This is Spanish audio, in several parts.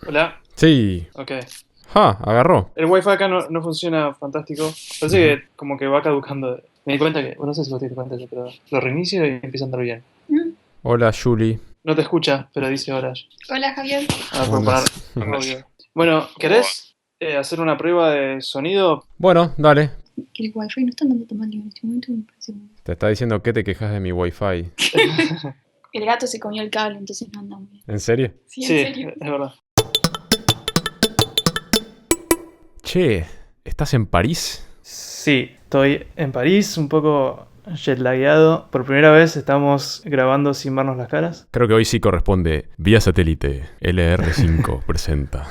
Hola. Sí. Ok. Agarró. El wifi acá no funciona fantástico. Parece Ujú. que como que va caducando. Me di cuenta que, bueno, no sé si vos te diste cuenta, pero lo reinicio y empieza a andar bien. Hola, Julie. No te escucha, pero dice horas. Hola Javier. Ahora ¿Cómo puedo poner andas? audio. Bueno, ¿querés hacer una prueba de sonido? Bueno, dale. El wifi no está andando tan mal en este momento, me parece muy bien. Te está diciendo que te quejas de mi wifi. El gato se comió el cable, entonces no anda muy bien. ¿En serio? Sí, Sí, en serio. es verdad. Che, ¿estás en París? Sí, estoy en París, un poco jetlagueado. Por primera vez estamos grabando sin vernos las caras. Creo que hoy sí corresponde. Vía satélite. LR5 presenta.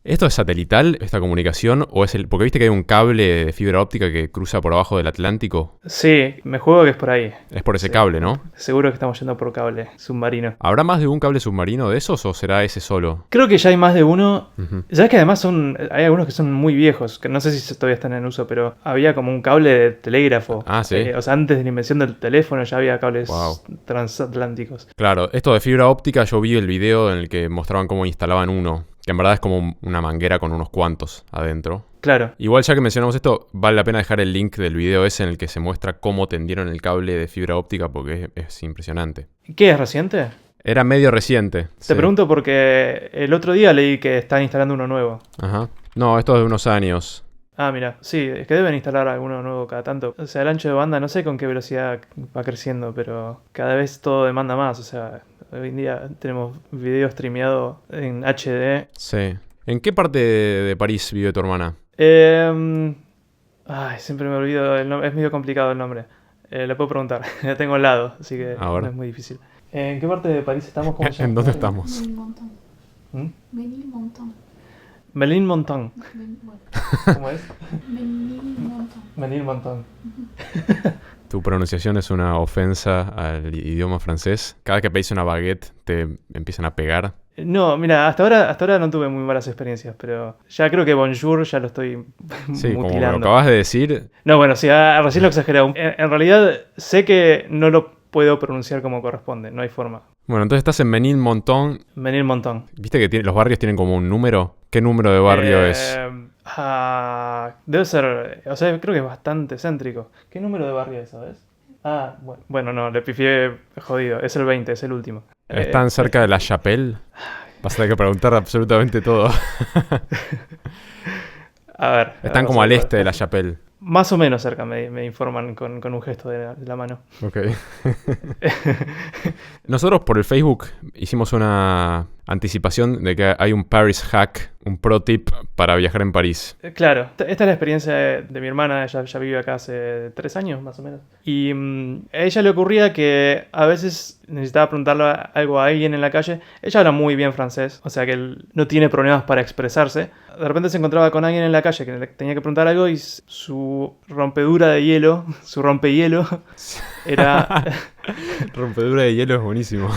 ¿Esto es satelital, esta comunicación? ¿O es el...? Porque viste que hay un cable de fibra óptica que cruza por abajo del Atlántico. Sí, me juego que es por ahí. Es por ese Sí. cable, ¿no? Seguro que estamos yendo por cable submarino. ¿Habrá más de un cable submarino de esos o será ese solo? Creo que ya hay más de uno. Ujú. Ya que además hay algunos que son muy viejos, que no sé si todavía están en uso, pero había como un cable de telégrafo. Ah, sí. O sea, antes de la invención del teléfono ya había cables Wow. transatlánticos. Claro, esto de fibra óptica, yo vi el video en el que mostraban cómo instalaban uno, que en verdad es como una manguera con unos cuantos adentro. Claro. Igual ya que mencionamos esto, vale la pena dejar el link del video ese en el que se muestra cómo tendieron el cable de fibra óptica porque es impresionante. ¿Qué es reciente? Era medio reciente. Te Sí. pregunto porque el otro día leí que están instalando uno nuevo. Ajá. No, esto es de unos años. Ah, mira, sí, es que deben instalar alguno nuevo cada tanto. O sea, el ancho de banda no sé con qué velocidad va creciendo, pero cada vez todo demanda más. O sea, hoy en día tenemos video streameado en HD. Sí. ¿En qué parte de París vive tu hermana? Ay, siempre me olvido el nombre, es medio complicado el nombre. Le puedo preguntar, la tengo al lado, así que no Ahora. es muy difícil. ¿En qué parte de París estamos? ¿Cómo se llama? ¿En dónde estamos? Menilmontant. ¿Mm? Menilmontant. Ménilmontant. Bueno, ¿Cómo es? Menilmontant. Ménilmontant. Tu pronunciación es una ofensa al idioma francés. Cada vez que pedís una baguette te empiezan a pegar. No, mira, hasta ahora no tuve muy malas experiencias, pero ya creo que bonjour ya lo estoy Sí, como me lo mutilando. acabas de decir. No, bueno, sí, recién lo exageré. En realidad sé que no lo puedo pronunciar como corresponde, no hay forma. Bueno, entonces estás en Menilmontant. Menilmontant. ¿Viste que los barrios tienen como un número? ¿Qué número de barrio es? Debe ser, o sea, creo que es bastante céntrico. ¿Qué número de barrio es, sabes? Ah, bueno, no, le pifié jodido. Es el 20, es el último. ¿Están cerca de la Chapelle? Vas a tener que preguntar absolutamente todo. A ver. Están vamos como a al ver. este de la Chapelle. Más o menos cerca, me informan con un gesto de la mano. Ok. Nosotros por el Facebook hicimos una anticipación de que hay un Paris hack, un pro tip para viajar en París. Claro, esta es la experiencia de mi hermana, ella ya vive acá hace 3 años más o menos. Y a ella le ocurría que a veces necesitaba preguntarle algo a alguien en la calle. Ella habla muy bien francés, o sea que él no tiene problemas para expresarse. De repente se encontraba con alguien en la calle que le tenía que preguntar algo y su rompedura de hielo, su rompehielo, era... Rompedura de hielo es buenísimo.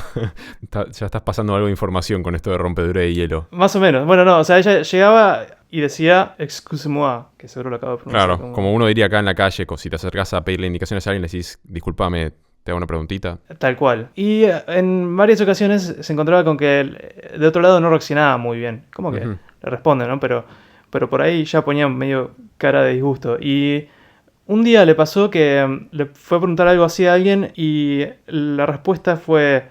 Ya estás pasando algo de información con esto de rompedura de hielo. Más o menos. Bueno, no, o sea, ella llegaba y decía, excusez-moi, que seguro lo acabo de pronunciar. Claro, como uno diría acá en la calle, si te acercas a pedirle indicaciones a alguien, le decís, discúlpame, te hago una preguntita. Tal cual. Y en varias ocasiones se encontraba con que de otro lado no reaccionaba muy bien. Como que Ujú. le responde, ¿no? Pero por ahí ya ponía medio cara de disgusto. Y un día le pasó que le fue a preguntar algo así a alguien y la respuesta fue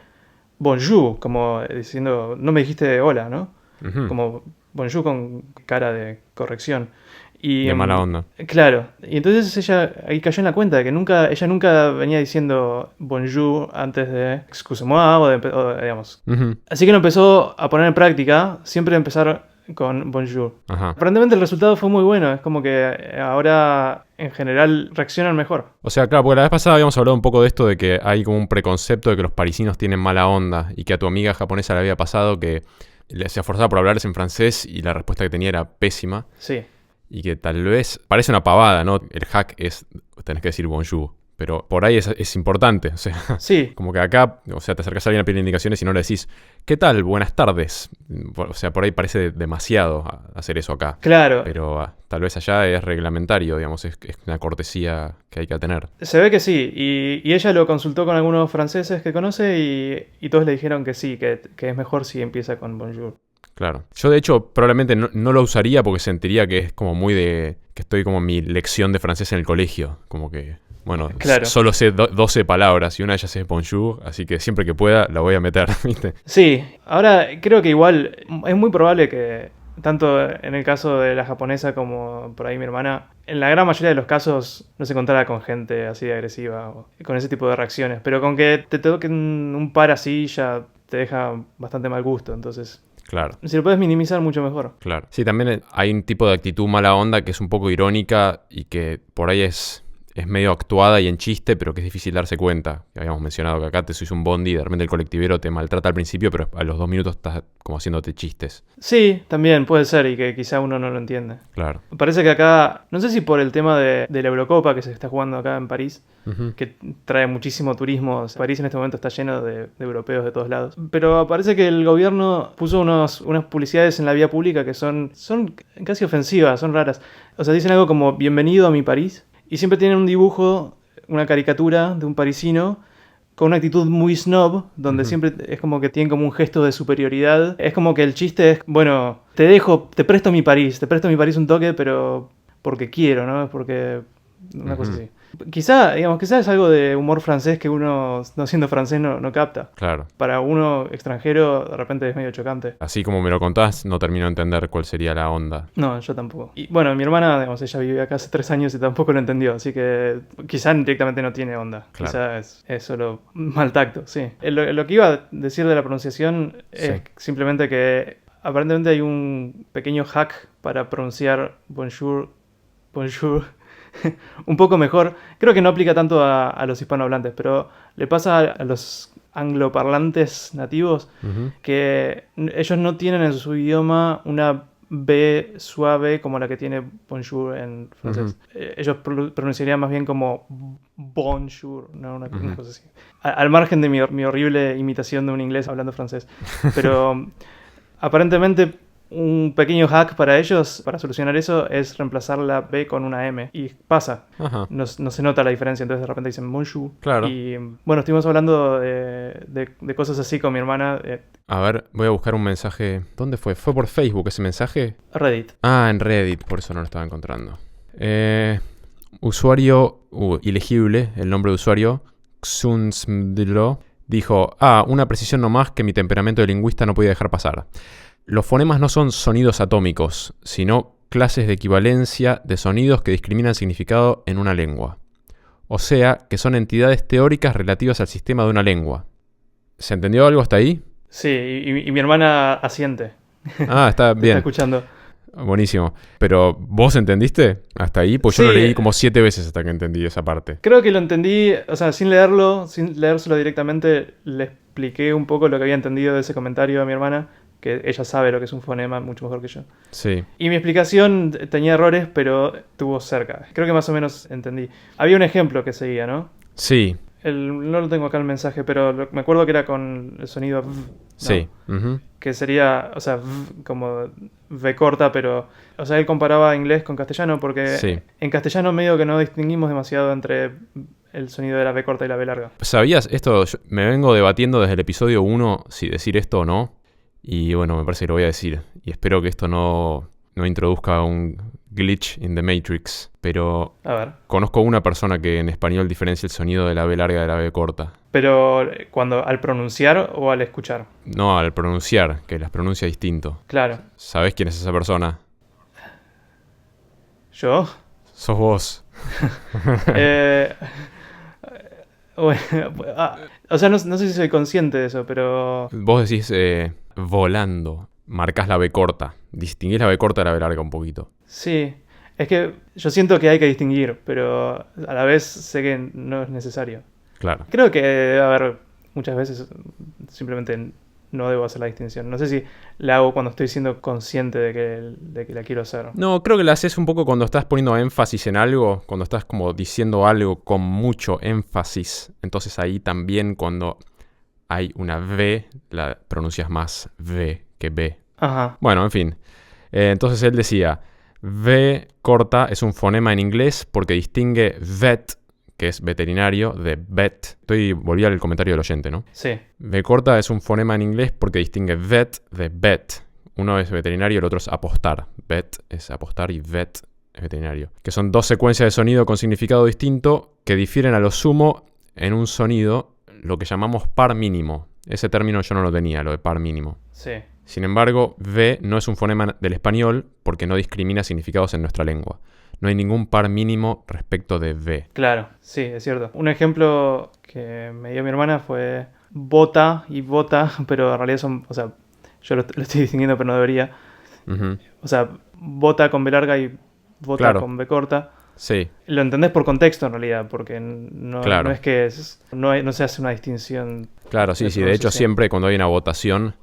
bonjour, como diciendo, no me dijiste hola, ¿no? Ujú. Como bonjour con cara de corrección. Y, De mala onda. claro, y entonces ella ahí cayó en la cuenta de que ella nunca venía diciendo bonjour antes de excusez-moi digamos. Ujú. Así que lo empezó a poner en práctica, siempre empezar con bonjour. Ajá. Aparentemente el resultado fue muy bueno, es como que ahora en general reaccionan mejor. O sea, claro, porque la vez pasada habíamos hablado un poco de esto de que hay como un preconcepto de que los parisinos tienen mala onda y que a tu amiga japonesa le había pasado que se esforzaba por hablarles en francés y la respuesta que tenía era pésima. Sí. Y que tal vez parece una pavada, ¿no? El hack es, tenés que decir bonjour, pero por ahí es importante, o sea, Sí, como que acá, o sea, te acercas a alguien a pedir indicaciones y no le decís, ¿qué tal? Buenas tardes. O sea, por ahí parece demasiado hacer eso acá. claro. Pero tal vez allá es reglamentario, digamos, es una cortesía que hay que tener. Se ve que sí, y ella lo consultó con algunos franceses que conoce y todos le dijeron que sí, que es mejor si empieza con bonjour. Claro. Yo, de hecho, probablemente no lo usaría porque sentiría que es como muy de... que estoy como en mi lección de francés en el colegio. Como que, bueno, Claro. solo sé 12 palabras y una de ellas es bonjour, así que siempre que pueda la voy a meter, ¿viste? Sí, ahora creo que igual es muy probable que, tanto en el caso de la japonesa como por ahí mi hermana, en la gran mayoría de los casos no se encontrara con gente así de agresiva o con ese tipo de reacciones, pero con que te toquen un par así ya te deja bastante mal gusto, entonces Claro. si lo puedes minimizar mucho mejor. Claro. Sí, también hay un tipo de actitud mala onda que es un poco irónica y que por ahí es medio actuada y en chiste, pero que es difícil darse cuenta. Que habíamos mencionado que acá te subís un bondi y de repente el colectivero te maltrata al principio, pero a los 2 minutos estás como haciéndote chistes. Sí, también puede ser y que quizá uno no lo entiende. Claro. Parece que acá, no sé si por el tema de la Eurocopa que se está jugando acá en París, Ujú. que trae muchísimo turismo. París en este momento está lleno de europeos de todos lados. Pero parece que el gobierno puso unas publicidades en la vía pública que son casi ofensivas, son raras. O sea, dicen algo como bienvenido a mi París. Y siempre tienen un dibujo, una caricatura de un parisino con una actitud muy snob, donde siempre es como que tienen como un gesto de superioridad. Es como que el chiste es, bueno, te presto mi París un toque, pero porque quiero, ¿no? Porque una cosa así. Quizá es algo de humor francés que uno, no siendo francés, no capta. Claro. Para uno extranjero, de repente es medio chocante. Así como me lo contás, no termino de entender cuál sería la onda. No, yo tampoco. Y bueno, mi hermana, ella vive acá hace 3 años y tampoco lo entendió, así que quizá directamente no tiene onda. Claro. Quizá es solo mal tacto, sí. Lo que iba a decir de la pronunciación es simplemente que aparentemente hay un pequeño hack para pronunciar bonjour un poco mejor. Creo que no aplica tanto a los hispanohablantes, pero le pasa a los angloparlantes nativos Ujú. que ellos no tienen en su idioma una B suave como la que tiene bonjour en francés. Ellos pronunciarían más bien como bonjour, ¿no? Una cosa así. Al margen de mi horrible imitación de un inglés hablando francés. Pero aparentemente un pequeño hack para ellos, para solucionar eso, es reemplazar la B con una M. Y pasa. Ajá. No se nota la diferencia, entonces de repente dicen bonjour. Claro. Y bueno, estuvimos hablando de cosas así con mi hermana. A ver, voy a buscar un mensaje. ¿Dónde fue? ¿Fue por Facebook ese mensaje? Reddit. Ah, en Reddit, por eso no lo estaba encontrando. Usuario ilegible, el nombre de usuario, Xunsmdlo, dijo: una precisión nomás que mi temperamento de lingüista no podía dejar pasar. Los fonemas no son sonidos atómicos, sino clases de equivalencia de sonidos que discriminan significado en una lengua. O sea, que son entidades teóricas relativas al sistema de una lengua. ¿Se entendió algo hasta ahí? Sí, y mi hermana asiente. Ah, está Te bien. está escuchando. Buenísimo. Pero, ¿vos entendiste hasta ahí? Pues yo Sí. lo leí como 7 veces hasta que entendí esa parte. Creo que lo entendí, o sea, sin leérselo directamente, le expliqué un poco lo que había entendido de ese comentario a mi hermana, que ella sabe lo que es un fonema mucho mejor que yo. Sí. Y mi explicación tenía errores, pero estuvo cerca. Creo que más o menos entendí. Había un ejemplo que seguía, ¿no? Sí. No lo tengo acá el mensaje, pero me acuerdo que era con el sonido v, ¿no? Sí. Ujú. Que sería, o sea, como V corta, pero... O sea, él comparaba inglés con castellano porque Sí. en castellano medio que no distinguimos demasiado entre el sonido de la V corta y la V larga. ¿Sabías esto? Me vengo debatiendo desde el episodio 1 si decir esto o no. Y bueno, me parece que lo voy a decir. Y espero que esto no introduzca un glitch in the Matrix. Pero A ver. conozco una persona que en español diferencia el sonido de la B larga de la B corta. Pero al pronunciar o al escuchar. No, al pronunciar, que las pronuncia distinto. Claro. ¿Sabés quién es esa persona? ¿Yo? Sos vos. Bueno, o sea, no sé si soy consciente de eso, pero... Vos decís volando. Marcás la B corta. Distinguís la B corta de la B larga un poquito. Sí, es que yo siento que hay que distinguir, pero a la vez sé que no es necesario. Claro. Creo que debe haber muchas veces simplemente no debo hacer la distinción. No sé si la hago cuando estoy siendo consciente de que la quiero hacer. No, creo que la haces un poco cuando estás poniendo énfasis en algo, cuando estás como diciendo algo con mucho énfasis. Entonces ahí también cuando hay una V, la pronuncias más V que B. Ajá. Bueno, en fin. Entonces él decía, V corta es un fonema en inglés porque distingue vet, que es veterinario, de vet. Volví al comentario del oyente, ¿no? Sí. V corta es un fonema en inglés porque distingue vet de bet. Uno es veterinario, el otro es apostar. Vet es apostar y vet es veterinario. Que son dos secuencias de sonido con significado distinto que difieren a lo sumo en un sonido, lo que llamamos par mínimo. Ese término yo no lo tenía, lo de par mínimo. Sí. Sin embargo, V no es un fonema del español porque no discrimina significados en nuestra lengua. No hay ningún par mínimo respecto de V. Claro, sí, es cierto. Un ejemplo que me dio mi hermana fue bota y bota, pero en realidad son, o sea, yo lo estoy distinguiendo, pero no debería. Ujú. O sea, bota con B larga y bota Claro. con B corta. Sí, Lo entendés por contexto en realidad, porque no, Claro. no es que no se hace una distinción. claro, sí. De hecho, pronunciación. siempre cuando hay una votación,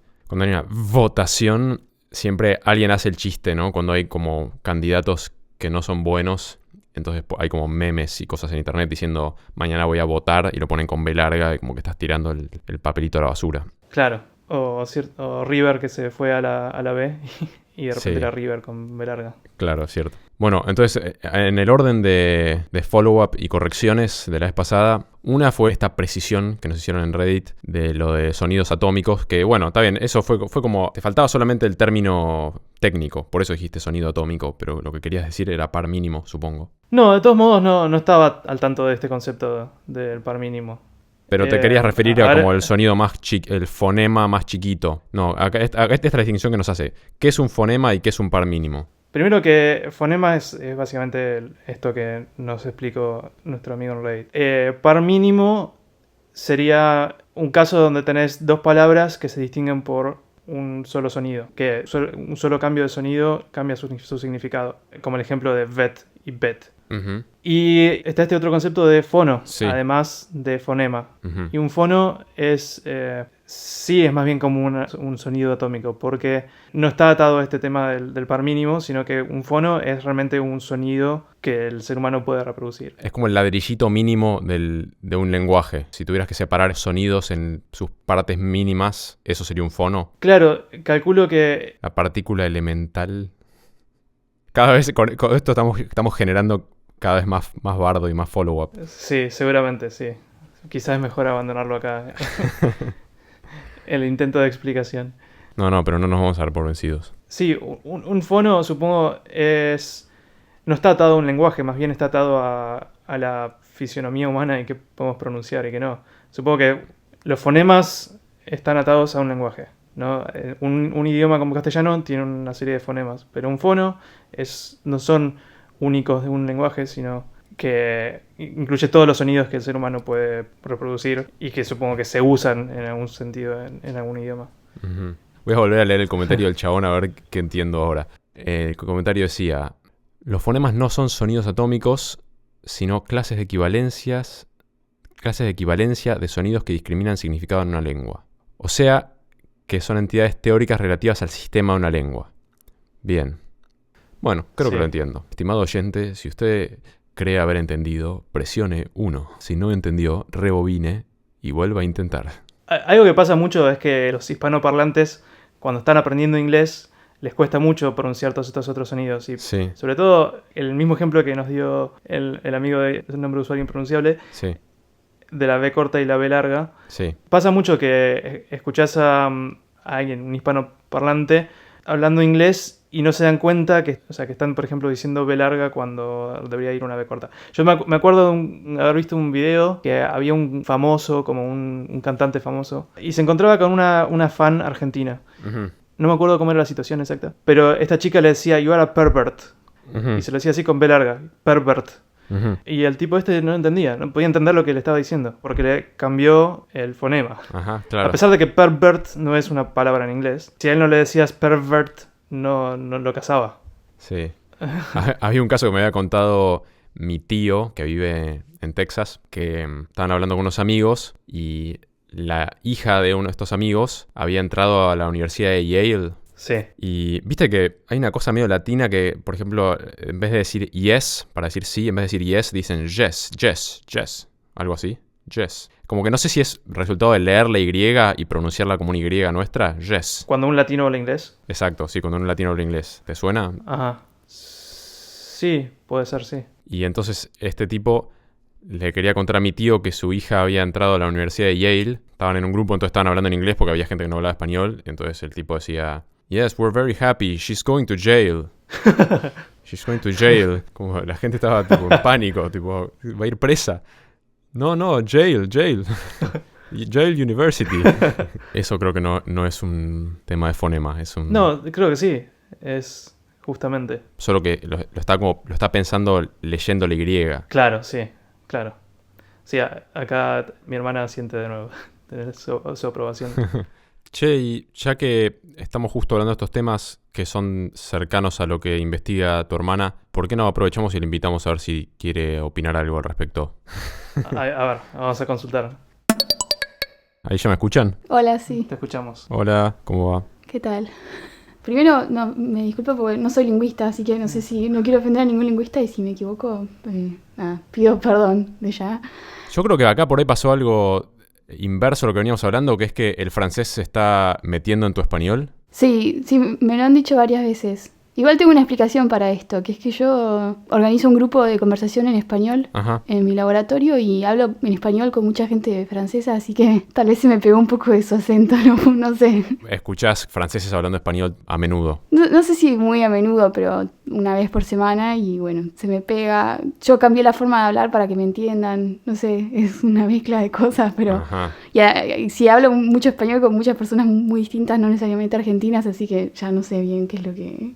siempre alguien hace el chiste, ¿no? Cuando hay como candidatos que no son buenos, entonces hay como memes y cosas en internet diciendo mañana voy a votar y lo ponen con B larga y como que estás tirando el papelito a la basura. Claro. O River que se fue a la B y de repente Sí. era River con B larga. Claro, es cierto. Bueno, entonces, en el orden de follow-up y correcciones de la vez pasada, una fue esta precisión que nos hicieron en Reddit de lo de sonidos atómicos, que bueno, está bien, eso fue como, te faltaba solamente el término técnico, por eso dijiste sonido atómico, pero lo que querías decir era par mínimo, supongo. No, de todos modos no estaba al tanto de este concepto del par mínimo. Pero te querías referir a ahora- como el sonido más el fonema más chiquito. No, acá esta es la distinción que nos hace. ¿Qué es un fonema y qué es un par mínimo? Primero que fonema es básicamente esto que nos explicó nuestro amigo en Reddit. Par mínimo sería un caso donde tenés dos palabras que se distinguen por un solo sonido. Que un solo cambio de sonido cambia su significado. Como el ejemplo de vet y bet. Ujú, Y está este otro concepto de fono, Sí. además de fonema. ujú. Y un fono sí es más bien como un sonido atómico, porque no está atado a este tema del par mínimo, sino que un fono es realmente un sonido que el ser humano puede reproducir. Es como el ladrillito mínimo de un lenguaje. Si tuvieras que separar sonidos en sus partes mínimas, eso sería un fono. Claro, calculo que La partícula elemental. Cada vez con esto estamos generando cada vez más bardo y más follow-up. sí, seguramente sí. Quizás es mejor abandonarlo acá. El intento de explicación. No, pero no nos vamos a dar por vencidos. Sí, un fono supongo no está atado a un lenguaje, más bien está atado a la fisionomía humana y que podemos pronunciar y que no. Supongo que los fonemas están atados a un lenguaje, ¿no? Un idioma como castellano tiene una serie de fonemas, pero un fono no son únicos de un lenguaje, sino que incluye todos los sonidos que el ser humano puede reproducir y que supongo que se usan en algún sentido en algún idioma. Ujú. Voy a volver a leer el comentario del chabón a ver qué entiendo ahora. El comentario decía: los fonemas no son sonidos atómicos, sino clases de equivalencia de sonidos que discriminan significado en una lengua. O sea, que son entidades teóricas relativas al sistema de una lengua. Bien. Bueno, creo Sí. que lo entiendo. Estimado oyente, si usted cree haber entendido, presione 1. Si no entendió, rebobine y vuelva a intentar. Algo que pasa mucho es que los hispanoparlantes, cuando están aprendiendo inglés, les cuesta mucho pronunciar todos estos otros sonidos. Y Sí, sobre todo, el mismo ejemplo que nos dio el amigo de nombre de usuario impronunciable, sí, de la B corta y la B larga. sí. Pasa mucho que escuchás a alguien, un hispanoparlante, hablando inglés y no se dan cuenta que están, por ejemplo, diciendo B larga cuando debería ir una B corta. Yo me acuerdo de haber visto un video que había un famoso, como un cantante famoso, y se encontraba con una fan argentina. Ujú, No me acuerdo cómo era la situación exacta, pero esta chica le decía, you are a pervert. ujú, Y se lo decía así con B larga, pervert. ujú. Y el tipo no entendía, no podía entender lo que le estaba diciendo, porque le cambió el fonema. Ajá, claro. A pesar de que pervert no es una palabra en inglés, si a él no le decías pervert, no lo casaba. Sí. Había un caso que me había contado mi tío, que vive en Texas, que estaban hablando con unos amigos y la hija de uno de estos amigos había entrado a la Universidad de Yale. Sí, Y viste que hay una cosa medio latina que, por ejemplo, en vez de decir yes, para decir sí, en vez de decir yes, dicen yes. Algo así. Yes. Como que no sé si es resultado de leer la Y y pronunciarla como una Y nuestra. Yes. cuando un latino habla inglés. Exacto, sí, cuando un latino habla inglés. ¿Te suena? Ajá. Sí, puede ser, sí. Y entonces este tipo le quería contar a mi tío que su hija había entrado a la Universidad de Yale. Estaban en un grupo, entonces estaban hablando en inglés porque había gente que no hablaba español. Entonces el tipo decía Yes, we're very happy. She's going to jail. She's going to jail. Como la gente estaba tipo en pánico, tipo, va a ir presa. No, jail. Yale University. Eso creo que no es un tema de fonema, es un... No, creo que sí. Es justamente. Solo que lo está pensando leyendo la Y. Claro, sí, claro. Sí, acá mi hermana siente de nuevo tener su aprobación. Che, y ya que estamos justo hablando de estos temas que son cercanos a lo que investiga tu hermana, ¿por qué no aprovechamos y le invitamos a ver si quiere opinar algo al respecto? A ver, vamos a consultar. ¿Ahí ya me escuchan? Hola, sí. Te escuchamos. Hola, ¿cómo va? ¿Qué tal? Primero, no, me disculpo porque no soy lingüista, así que no sé si no quiero ofender a ningún lingüista y si me equivoco, pido perdón de ya. Yo creo que acá por ahí pasó algo inverso a lo que veníamos hablando, que es que el francés se está metiendo en tu español. Sí, me lo han dicho varias veces. Igual tengo una explicación para esto, que es que yo organizo un grupo de conversación en español en mi laboratorio y hablo en español con mucha gente francesa, así que tal vez se me pegó un poco de su acento, no sé. ¿Escuchás franceses hablando español a menudo? No sé si muy a menudo, pero una vez por semana y bueno, se me pega. Yo cambié la forma de hablar para que me entiendan, no sé, es una mezcla de cosas, pero si hablo mucho español con muchas personas muy distintas, no necesariamente argentinas, así que ya no sé bien qué es lo que...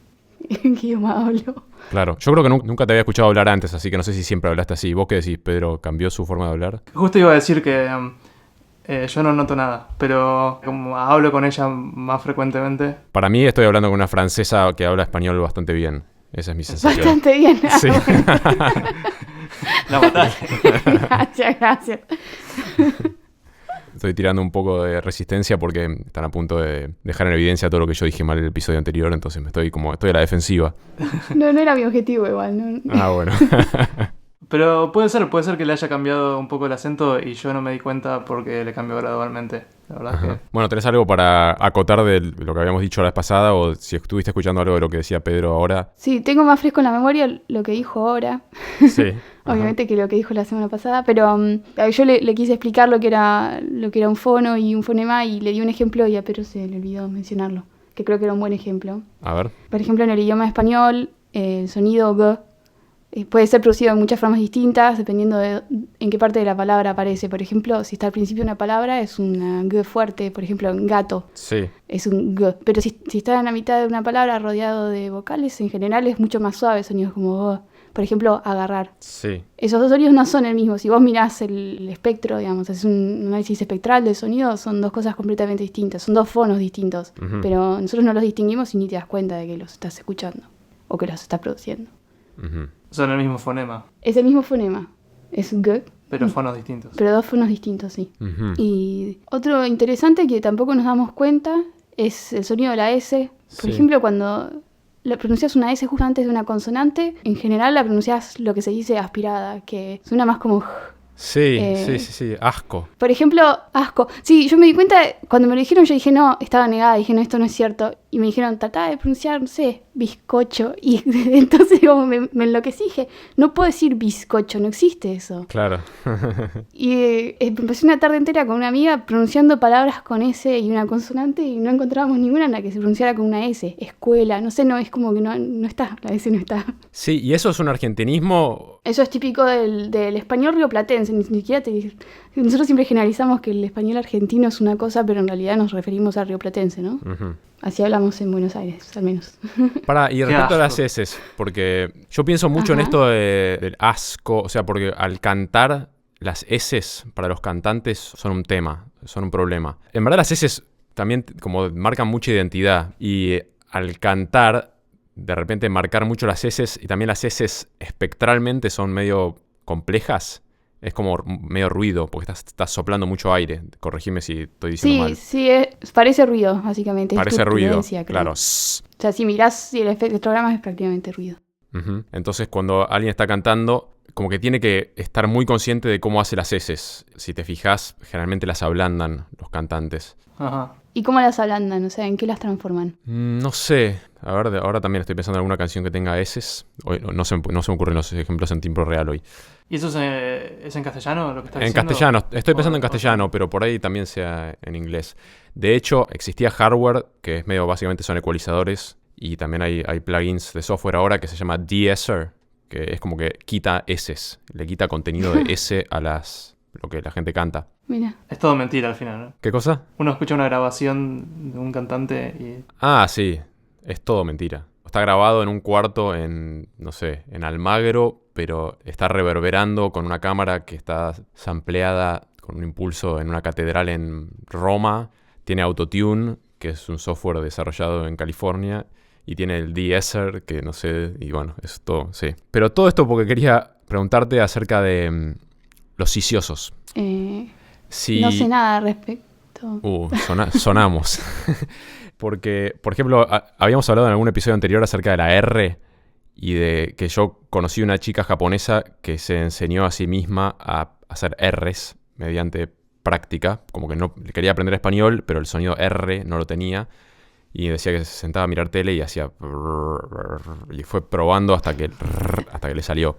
¿En qué idioma hablo? Claro, yo creo que nunca te había escuchado hablar antes, así que no sé si siempre hablaste así. ¿Vos qué decís, Pedro? ¿Cambió su forma de hablar? Justo iba a decir que yo no noto nada, pero como hablo con ella más frecuentemente... Para mí estoy hablando con una francesa que habla español bastante bien. Esa es mi sensación. Bastante bien. Sí. La mataste. Gracias. Estoy tirando un poco de resistencia porque están a punto de dejar en evidencia todo lo que yo dije mal en el episodio anterior, entonces estoy a la defensiva. No era mi objetivo igual, ¿no? Ah, bueno. Pero puede ser que le haya cambiado un poco el acento y yo no me di cuenta porque le cambió gradualmente. La verdad es que... Bueno, ¿tenés algo para acotar de lo que habíamos dicho la vez pasada o si estuviste escuchando algo de lo que decía Pedro ahora? Sí, tengo más fresco en la memoria lo que dijo ahora. Sí. Obviamente que lo que dijo la semana pasada, pero yo le quise explicar lo que era un fono y un fonema y le di un ejemplo y a Pedro se le olvidó mencionarlo, que creo que era un buen ejemplo. A ver. Por ejemplo, en el idioma español, el sonido G puede ser producido de muchas formas distintas dependiendo de en qué parte de la palabra aparece. Por ejemplo, si está al principio de una palabra es una G fuerte, por ejemplo, en gato. Sí. Es un G. Pero si está en la mitad de una palabra rodeado de vocales, en general es mucho más suave, sonidos como G. Por ejemplo, agarrar. Sí. Esos dos sonidos no son el mismo. Si vos mirás el espectro, digamos, haces un análisis espectral del sonido, son dos cosas completamente distintas. Son dos fonos distintos. Uh-huh. Pero nosotros no los distinguimos y ni te das cuenta de que los estás escuchando o que los estás produciendo. Uh-huh. Son el mismo fonema, Es el mismo fonema. Es G. pero fonos distintos. Pero dos fonos distintos, sí. Uh-huh. Y otro interesante que tampoco nos damos cuenta es el sonido de la S. Por Sí. ejemplo, cuando pronuncias una S justo antes de una consonante, en general la pronuncias lo que se dice aspirada, que suena más como... Sí, sí. Asco. Por ejemplo, asco. Sí, yo me di cuenta, cuando me lo dijeron, yo dije, no, estaba negada, dije, no, esto no es cierto. Y me dijeron, tratá de pronunciar, no sé, bizcocho. Y entonces como me enloquecí, dije, no puedo decir bizcocho, no existe eso. Claro. Y me pasé una tarde entera con una amiga pronunciando palabras con S y una consonante y no encontrábamos ninguna en la que se pronunciara con una S. Escuela, no sé, no, es como que no está, la S no está. Sí, ¿y eso es un argentinismo? Eso es típico del español rioplatense, ni siquiera nosotros siempre generalizamos que el español argentino es una cosa, pero en realidad nos referimos al rioplatense, ¿no? Uh-huh. Así hablamos en Buenos Aires, al menos. Y respecto a las asco. S, porque yo pienso mucho en esto del asco, o sea, porque al cantar, las S para los cantantes son un tema, son un problema. En verdad las S también como marcan mucha identidad y al cantar, de repente marcar mucho las S y también las S espectralmente son medio complejas. Es como medio ruido, porque estás soplando mucho aire. Corregime si estoy diciendo mal. Sí, parece ruido, básicamente. Parece es tu ruido, creencia, creo. claro. O sea, si mirás el espectrograma es prácticamente ruido. Uh-huh. Entonces, cuando alguien está cantando, como que tiene que estar muy consciente de cómo hace las S. Si te fijas, generalmente las ablandan los cantantes. Ajá. ¿Y cómo las ablandan? O sea, ¿en qué las transforman? No sé. A ver, ahora también estoy pensando en alguna canción que tenga S's. Hoy no se me ocurren los ejemplos en tiempo real hoy. ¿Y eso es en castellano lo que estás En diciendo? castellano, estoy pensando en castellano, pero por ahí también sea en inglés. De hecho, existía hardware, que es medio básicamente son ecualizadores, y también hay plugins de software ahora que se llama de-esser, que es como que quita S's, le quita contenido de S a lo que la gente canta. Mira. Es todo mentira al final, ¿no? ¿Qué cosa? Uno escucha una grabación de un cantante y... Ah, sí, es todo mentira. Está grabado en un cuarto en, no sé, en Almagro, pero está reverberando con una cámara que está sampleada con un impulso en una catedral en Roma. Tiene Autotune, que es un software desarrollado en California, y tiene el de-esser, que no sé, y bueno, es todo, sí. Pero todo esto porque quería preguntarte acerca de los sisiosos. Si... No sé nada al respecto. Sonamos. Porque, por ejemplo, habíamos hablado en algún episodio anterior acerca de la R y de que yo conocí una chica japonesa que se enseñó a sí misma a hacer R's mediante práctica. Como que no quería aprender español, pero el sonido R no lo tenía. Y decía que se sentaba a mirar tele y hacía... Y fue probando hasta que le salió.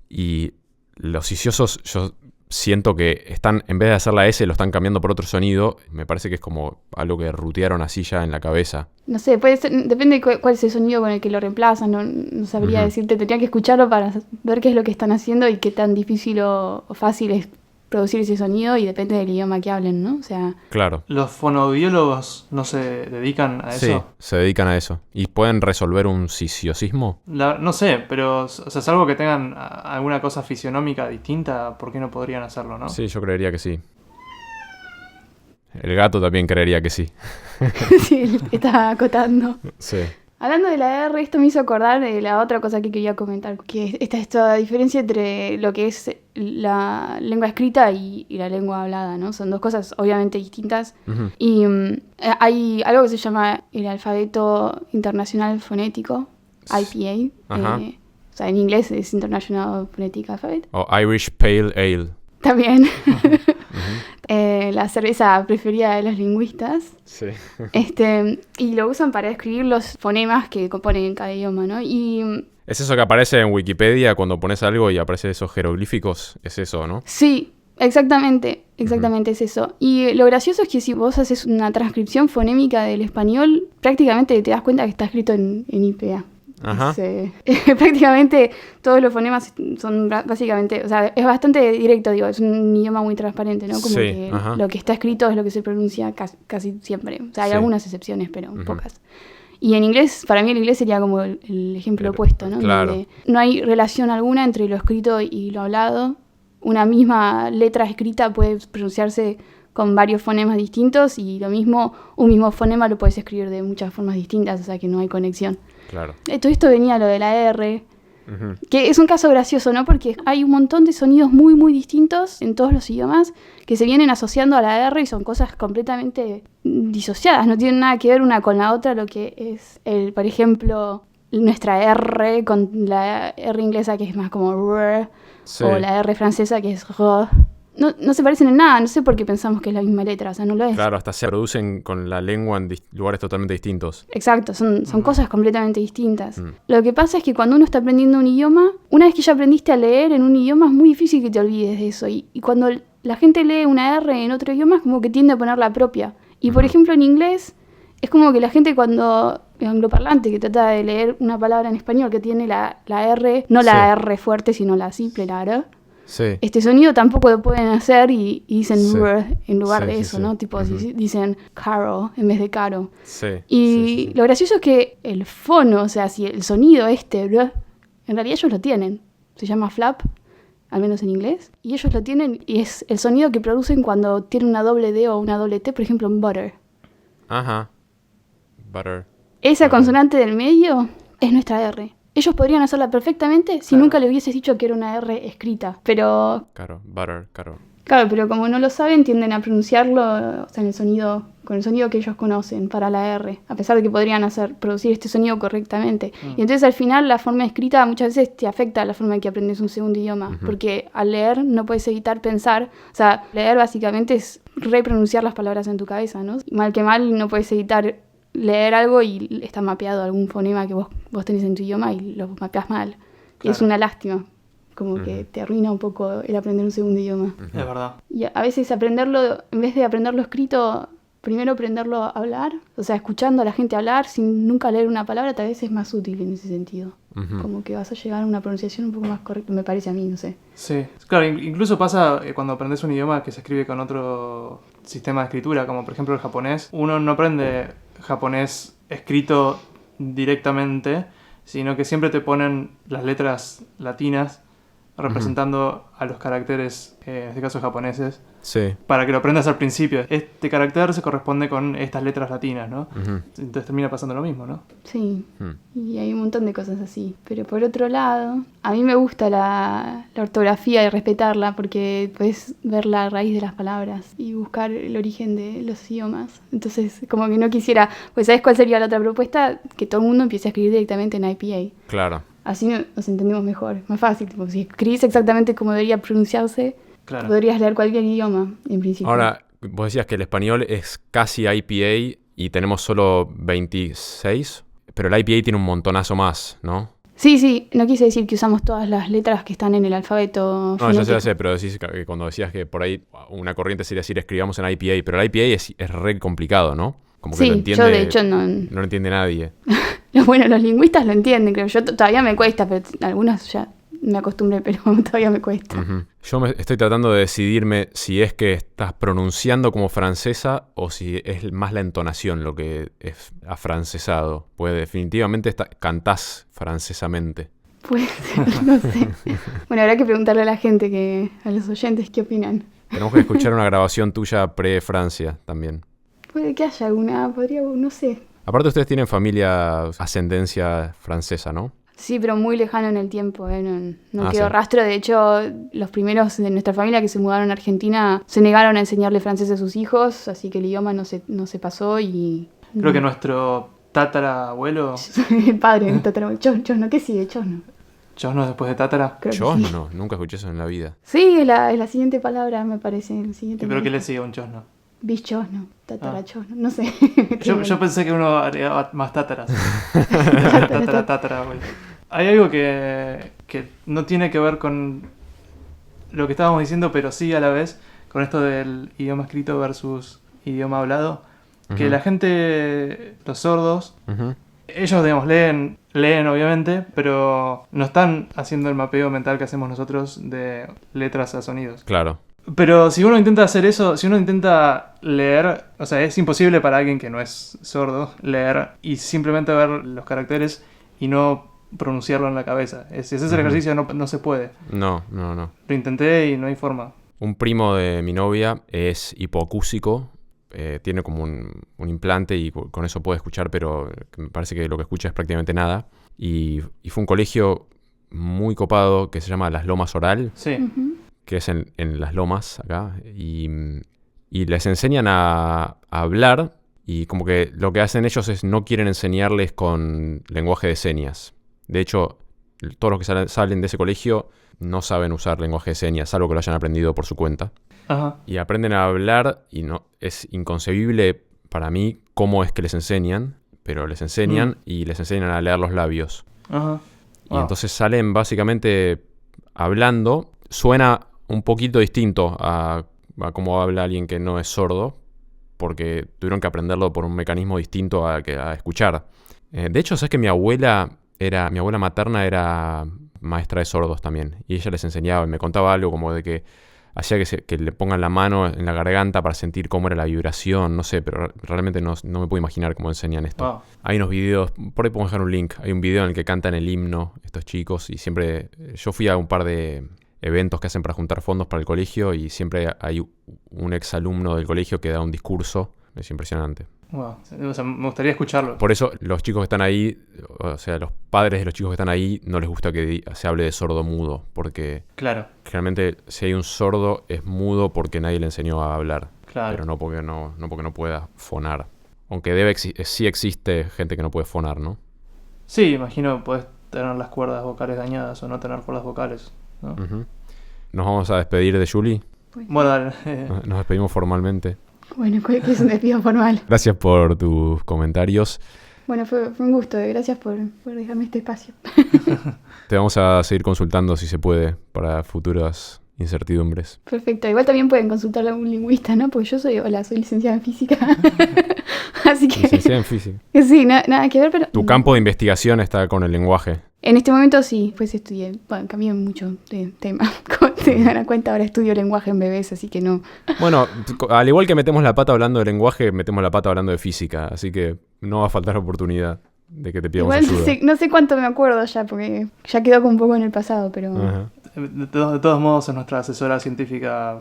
Y los sisiosos, yo siento que están, en vez de hacer la S, lo están cambiando por otro sonido. Me parece que es como algo que rutearon así ya en la cabeza. No sé, puede ser, depende de cuál es el sonido con el que lo reemplazan. No sabría decirte, tendría que escucharlo para ver qué es lo que están haciendo y qué tan difícil o fácil es producir ese sonido, y depende del idioma que hablen, ¿no? O sea... Claro. ¿Los fonoaudiólogos no se dedican a eso? Sí, se dedican a eso. ¿Y pueden resolver un sisiosismo? No sé, pero o sea, salvo que tengan alguna cosa fisionómica distinta, ¿por qué no podrían hacerlo, no? Sí, yo creería que sí. El gato también creería que sí. Sí, está acotando. Sí. Hablando de la R, esto me hizo acordar de la otra cosa que quería comentar, que está esta diferencia entre lo que es la lengua escrita y la lengua hablada, ¿no? Son dos cosas obviamente distintas. Uh-huh. Y hay algo que se llama el alfabeto internacional fonético, IPA. O sea, en inglés es International Phonetic Alphabet. O Irish Pale Ale. También. La cerveza preferida de los lingüistas. Sí. Y lo usan para describir los fonemas que componen cada idioma, ¿no? Y ¿es eso que aparece en Wikipedia cuando pones algo y aparecen esos jeroglíficos? Es eso, ¿no? sí, exactamente es eso. Y lo gracioso es que si vos haces una transcripción fonémica del español, prácticamente te das cuenta que está escrito en IPA. Ajá. Prácticamente todos los fonemas son básicamente, o sea, es bastante directo, digo, es un idioma muy transparente, ¿no? Como sí, que lo que está escrito es lo que se pronuncia casi siempre. O sea, hay algunas excepciones, pero pocas. Y en inglés, para mí el inglés sería como el ejemplo opuesto, ¿no? Claro. Donde no hay relación alguna entre lo escrito y lo hablado. Una misma letra escrita puede pronunciarse con varios fonemas distintos, y lo mismo, un mismo fonema lo puedes escribir de muchas formas distintas, o sea que no hay conexión. Claro. Todo esto venía lo de la R, que es un caso gracioso, ¿no? Porque hay un montón de sonidos muy, muy distintos en todos los idiomas que se vienen asociando a la R y son cosas completamente disociadas, no tienen nada que ver una con la otra, lo que es, por ejemplo, nuestra R con la R inglesa que es más como R, o la R francesa que es R. No se parecen en nada, no sé por qué pensamos que es la misma letra, o sea, no lo es. Claro, hasta se producen con la lengua en lugares totalmente distintos. Exacto, son cosas completamente distintas. Lo que pasa es que cuando uno está aprendiendo un idioma, una vez que ya aprendiste a leer en un idioma, es muy difícil que te olvides de eso. Y cuando la gente lee una R en otro idioma, es como que tiende a poner la propia. Y por ejemplo, en inglés, es como que la gente cuando... angloparlante que trata de leer una palabra en español que tiene la R, no la R fuerte, sino la simple, la R. Sí. Este sonido tampoco lo pueden hacer y dicen R en lugar de eso, ¿no? Tipo, dicen Carol en vez de Caro. Sí. Y lo gracioso es que el fono, o sea, si el sonido en realidad ellos lo tienen. Se llama flap, al menos en inglés. Y ellos lo tienen y es el sonido que producen cuando tienen una doble D o una doble T, por ejemplo, en butter. Ajá. Butter. Esa consonante del medio es nuestra R. Ellos podrían hacerla perfectamente si nunca le hubieses dicho que era una R escrita, pero... Caro, butter, caro. Claro, pero como no lo saben, tienden a pronunciarlo, o sea, con el sonido que ellos conocen para la R, a pesar de que podrían producir este sonido correctamente. Y entonces al final la forma escrita muchas veces te afecta a la forma en que aprendes un segundo idioma, porque al leer no puedes evitar pensar, o sea, leer básicamente es repronunciar las palabras en tu cabeza, ¿no? Mal que mal no puedes evitar leer algo y está mapeado algún fonema que vos tenés en tu idioma y lo mapeás mal. Y es una lástima. Como que te arruina un poco el aprender un segundo idioma. Es verdad. Y a veces aprenderlo, en vez de aprenderlo escrito, primero aprenderlo a hablar. O sea, escuchando a la gente hablar sin nunca leer una palabra, tal vez es más útil en ese sentido. Como que vas a llegar a una pronunciación un poco más correcta, me parece a mí, no sé. Sí, claro, incluso pasa cuando aprendes un idioma que se escribe con otro sistema de escritura, como por ejemplo el japonés. Uno no aprende japonés escrito directamente, sino que siempre te ponen las letras latinas representando a los caracteres, en este caso japoneses, Sí. para que lo aprendas al principio. Este carácter se corresponde con estas letras latinas, ¿no? Entonces termina pasando lo mismo, ¿no? Sí, y hay un montón de cosas así. Pero por otro lado, a mí me gusta la ortografía y respetarla porque puedes ver la raíz de las palabras y buscar el origen de los idiomas. Entonces, como que no quisiera, pues ¿sabes cuál sería la otra propuesta? Que todo el mundo empiece a escribir directamente en IPA. Claro. Así nos entendemos mejor, más fácil. Tipo, si escribís exactamente como debería pronunciarse, Claro. podrías leer cualquier idioma, en principio. Ahora, vos decías que el español es casi IPA y tenemos solo 26, pero el IPA tiene un montonazo más, ¿no? Sí, no quise decir que usamos todas las letras que están en el alfabeto No, ya fonético. sé, pero decís que cuando decías que por ahí una corriente sería decir escribamos en IPA, pero el IPA es re complicado, ¿no? Como que Sí, lo entiende, yo de hecho no lo entiende nadie. Bueno, los lingüistas lo entienden, creo. Yo todavía me cuesta, pero algunos ya me acostumbré, pero todavía me cuesta. Yo estoy tratando de decidirme si es que estás pronunciando como francesa o si es más la entonación lo que es afrancesado. Pues definitivamente cantás francesamente. Puede ser, no sé. Bueno, habrá que preguntarle a la gente, a los oyentes, qué opinan. Tenemos que escuchar una grabación tuya pre-Francia también. Puede que haya alguna, no sé. Aparte ustedes tienen familia, ascendencia francesa, ¿no? Sí, pero muy lejano en el tiempo, no Ah, quedó sí. rastro. De hecho, los primeros de nuestra familia que se mudaron a Argentina se negaron a enseñarle francés a sus hijos, así que el idioma no se pasó y... Creo que nuestro tatarabuelo, El padre de tatarabuelo. Chosno, ¿qué sigue? Chosno. Chosno después de Tátara. Creo que Chosno, sí. no, nunca escuché eso en la vida. Sí, es la siguiente palabra, me parece. El siguiente ¿Pero qué le palabra. sigue a un chosno? Bichosno, tatarachosno, no sé. Yo pensé que uno agregaba más tátaras. Tatarabuelo. Hay algo que no tiene que ver con lo que estábamos diciendo, pero sí a la vez con esto del idioma escrito versus idioma hablado. Que la gente, los sordos, ellos, digamos, leen obviamente, pero no están haciendo el mapeo mental que hacemos nosotros de letras a sonidos. Claro. Pero si uno intenta hacer eso, si uno intenta leer, o sea, es imposible para alguien que no es sordo leer y simplemente ver los caracteres y no pronunciarlo en la cabeza. Si haces el ejercicio no se puede. No. Lo intenté y no hay forma. Un primo de mi novia es hipoacúsico, tiene como un implante y con eso puede escuchar, pero me parece que lo que escucha es prácticamente nada. Y fue un colegio muy copado que se llama Las Lomas Oral, Sí. que es en Las Lomas acá, y les enseñan a hablar, y como que lo que hacen ellos es no quieren enseñarles con lenguaje de señas. De hecho, todos los que salen de ese colegio no saben usar lenguaje de señas, salvo que lo hayan aprendido por su cuenta. Ajá. Y aprenden a hablar, y no es inconcebible para mí cómo es que les enseñan, pero les enseñan y les enseñan a leer los labios. Ajá. Y entonces salen básicamente hablando. Suena un poquito distinto a cómo habla alguien que no es sordo, porque tuvieron que aprenderlo por un mecanismo distinto a escuchar. De hecho, sabes que mi abuela materna era maestra de sordos también, y ella les enseñaba y me contaba algo como de que hacía que le pongan la mano en la garganta para sentir cómo era la vibración, no sé, pero realmente no me puedo imaginar cómo enseñan esto. Wow. Hay unos videos, por ahí puedo dejar un link, hay un video en el que cantan el himno estos chicos, y siempre, yo fui a un par de eventos que hacen para juntar fondos para el colegio, y siempre hay un exalumno del colegio que da un discurso, es impresionante. Wow. O sea, me gustaría escucharlo. Por eso los chicos que están ahí, o sea, los padres de los chicos que están ahí, no les gusta que se hable de sordo mudo, porque Claro. generalmente si hay un sordo es mudo porque nadie le enseñó a hablar, Claro. pero no porque no pueda fonar. Aunque sí existe gente que no puede fonar, ¿no? Sí, imagino puedes tener las cuerdas vocales dañadas o no tener cuerdas vocales, ¿no? Ujú. Nos vamos a despedir de Julie. Bueno, dale. Nos despedimos formalmente. Bueno, que es un despido formal. Gracias por tus comentarios. Bueno, fue un gusto. Gracias por dejarme este espacio. Te vamos a seguir consultando si se puede para futuras incertidumbres. Perfecto. Igual también pueden consultarle a un lingüista, ¿no? Porque yo soy licenciada en física. Así que... Licenciada en física. Sí, nada que ver, pero... Tu campo de investigación está con el lenguaje. En este momento sí, pues estudié, bueno, cambié mucho de tema. Como te darán cuenta, ahora estudio lenguaje en bebés, así que no. Bueno, al igual que metemos la pata hablando de lenguaje, metemos la pata hablando de física, así que no va a faltar oportunidad de que te pidamos Igual ayuda. no sé cuánto me acuerdo ya, porque ya quedó como un poco en el pasado, pero... Ajá. De todos modos, es nuestra asesora científica.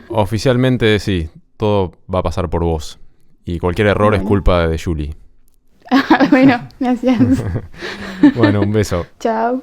Oficialmente sí, todo va a pasar por vos. Y cualquier error es culpa de Julie. Bueno, gracias. Bueno, un beso. Chao.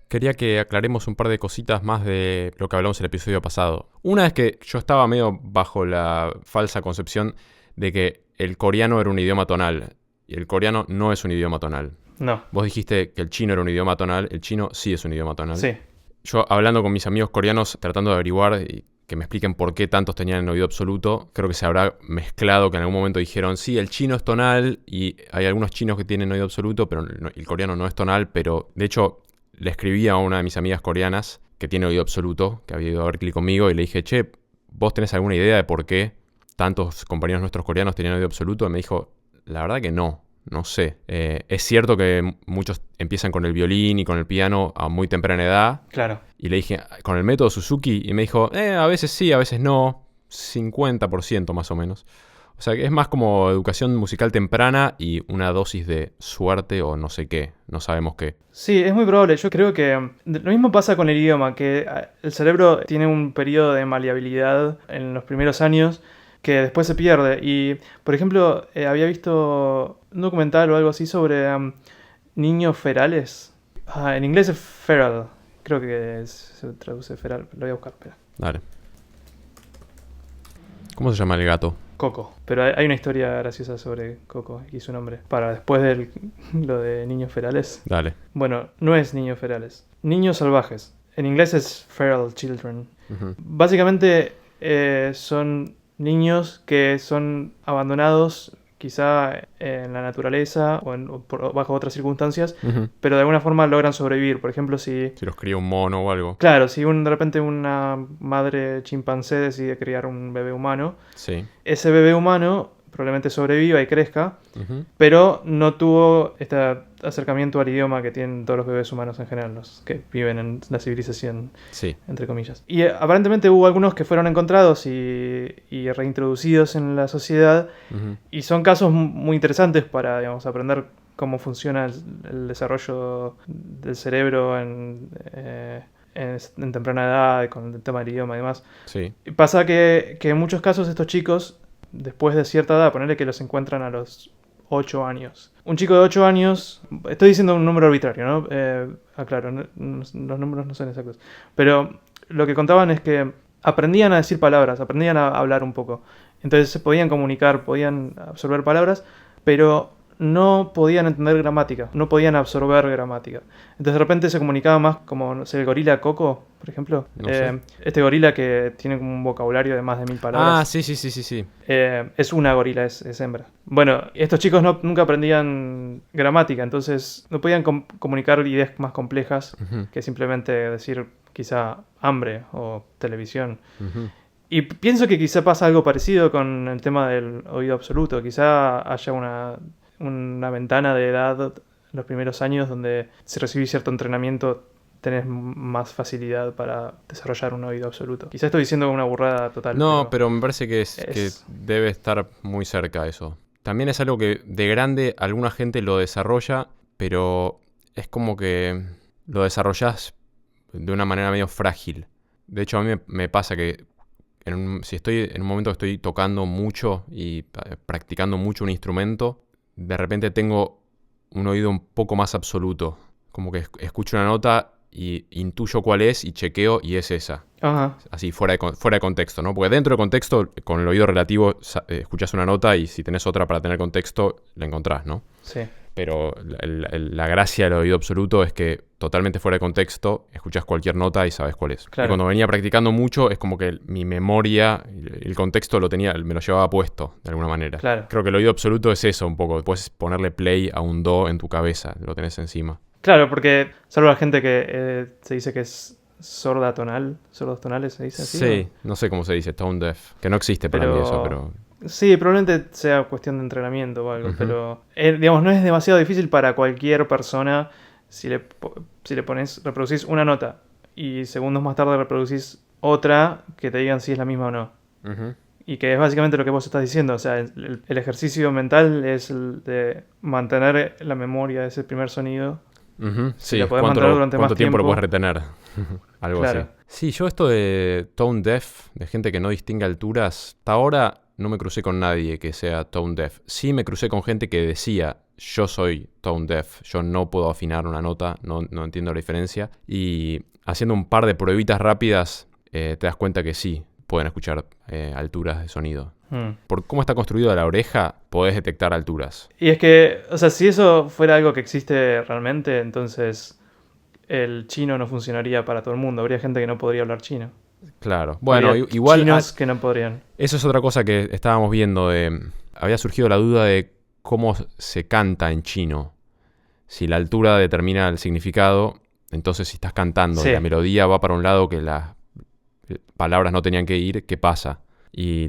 Quería que aclaremos un par de cositas más de lo que hablamos en el episodio pasado. Una es que yo estaba medio bajo la falsa concepción de que el coreano era un idioma tonal. Y el coreano no es un idioma tonal. No. Vos dijiste que el chino era un idioma tonal. El chino sí es un idioma tonal. Sí. Yo hablando con mis amigos coreanos, tratando de averiguar y que me expliquen por qué tantos tenían el oído absoluto, creo que se habrá mezclado que en algún momento dijeron, sí, el chino es tonal y hay algunos chinos que tienen oído absoluto, pero el coreano no es tonal, pero de hecho le escribí a una de mis amigas coreanas que tiene oído absoluto, que había ido a ver clic conmigo y le dije, che, ¿vos tenés alguna idea de por qué tantos compañeros nuestros coreanos tenían oído absoluto? Y me dijo, la verdad que no sé. Es cierto que muchos empiezan con el violín y con el piano a muy temprana edad. Claro. Y le dije, con el método Suzuki, y me dijo, a veces sí, a veces no, 50% más o menos. O sea, que es más como educación musical temprana y una dosis de suerte o no sé qué, no sabemos qué. Sí, es muy probable. Yo creo que lo mismo pasa con el idioma, que el cerebro tiene un periodo de maleabilidad en los primeros años que después se pierde. Y, por ejemplo, había visto un documental o algo así sobre niños ferales. En inglés es feral. Creo que se traduce feral. Lo voy a buscar, espera. Dale. ¿Cómo se llama el gato? Coco. Pero hay una historia graciosa sobre Coco y su nombre. Para después de lo de niños ferales. Dale. Bueno, no es niños ferales. Niños salvajes. En inglés es feral children. Uh-huh. Básicamente son niños que son abandonados quizá en la naturaleza o bajo otras circunstancias, Uh-huh. pero de alguna forma logran sobrevivir. Por ejemplo, si los cría un mono o algo. Claro, si de repente una madre chimpancé decide criar un bebé humano, sí. Ese bebé humano probablemente sobreviva y crezca, Uh-huh. pero no tuvo este acercamiento al idioma que tienen todos los bebés humanos en general, los que viven en la civilización, sí, entre comillas. Y aparentemente hubo algunos que fueron encontrados y reintroducidos en la sociedad, uh-huh. y son casos muy interesantes para, digamos, aprender cómo funciona el desarrollo del cerebro en temprana edad, con el tema del idioma y demás. Sí. Y pasa que en muchos casos estos chicos, después de cierta edad, ponerle que los encuentran a los 8 años. Un chico de 8 años, estoy diciendo un número arbitrario, ¿no? Aclaro, los números no son exactos. Pero lo que contaban es que aprendían a decir palabras, aprendían a hablar un poco. Entonces se podían comunicar, podían absorber palabras, pero no podían entender gramática, no podían absorber gramática. Entonces de repente se comunicaba más como, no sé, el gorila Coco, por ejemplo. No sé. Este gorila que tiene como un vocabulario de más de 1000 palabras. Ah, sí. Es una gorila, es hembra. Bueno, estos chicos nunca aprendían gramática, entonces no podían comunicar ideas más complejas Uh-huh. que simplemente decir quizá hambre o televisión. Uh-huh. Y pienso que quizá pasa algo parecido con el tema del oído absoluto. Quizá haya una ventana de edad en los primeros años donde si recibís cierto entrenamiento tenés más facilidad para desarrollar un oído absoluto. Quizá estoy diciendo una burrada total. No, pero me parece que debe estar muy cerca eso. También es algo que de grande alguna gente lo desarrolla, pero es como que lo desarrollás de una manera medio frágil. De hecho, a mí me pasa que si estoy en un momento que estoy tocando mucho y practicando mucho un instrumento, de repente tengo un oído un poco más absoluto. Como que escucho una nota y intuyo cuál es y chequeo y es esa. Ajá. Así, fuera de contexto, ¿no? Porque dentro de contexto, con el oído relativo, escuchás una nota y si tenés otra para tener contexto, la encontrás, ¿no? Sí. Pero la gracia del oído absoluto es que totalmente fuera de contexto, escuchas cualquier nota y sabes cuál es. Claro. Y cuando venía practicando mucho, es como que mi memoria, el contexto me lo llevaba puesto, de alguna manera. Claro. Creo que el oído absoluto es eso un poco. Puedes ponerle play a un do en tu cabeza, lo tenés encima. Claro, porque salvo la gente que se dice que es sordos tonales, ¿se dice así? Sí, no sé cómo se dice, tone deaf. Que no existe para mí eso, pero... Sí, probablemente sea cuestión de entrenamiento o algo, pero digamos, no es demasiado difícil para cualquier persona si le reproducís una nota y segundos más tarde reproducís otra que te digan si es la misma o no. Uh-huh. Y que es básicamente lo que vos estás diciendo, o sea, el ejercicio mental es el de mantener la memoria de ese primer sonido. Uh-huh. Si la podés mantener durante más ¿cuánto tiempo lo tiempo? puedes retener? Algo Claro. así. Sí, yo esto de tone deaf, de gente que no distingue alturas, hasta ahora no me crucé con nadie que sea tone deaf. Sí me crucé con gente que decía, yo soy tone deaf, yo no puedo afinar una nota, no entiendo la diferencia. Y haciendo un par de pruebitas rápidas, te das cuenta que sí, pueden escuchar alturas de sonido. Por cómo está construida la oreja, podés detectar alturas. Y es que, o sea, si eso fuera algo que existe realmente, entonces el chino no funcionaría para todo el mundo. Habría gente que no podría hablar chino. Claro. Bueno, Habría igual... chinos que no podrían. Eso es otra cosa que estábamos viendo. Había surgido la duda de cómo se canta en chino. Si la altura determina el significado, entonces si estás cantando y la melodía va para un lado que las palabras no tenían que ir, ¿qué pasa? Y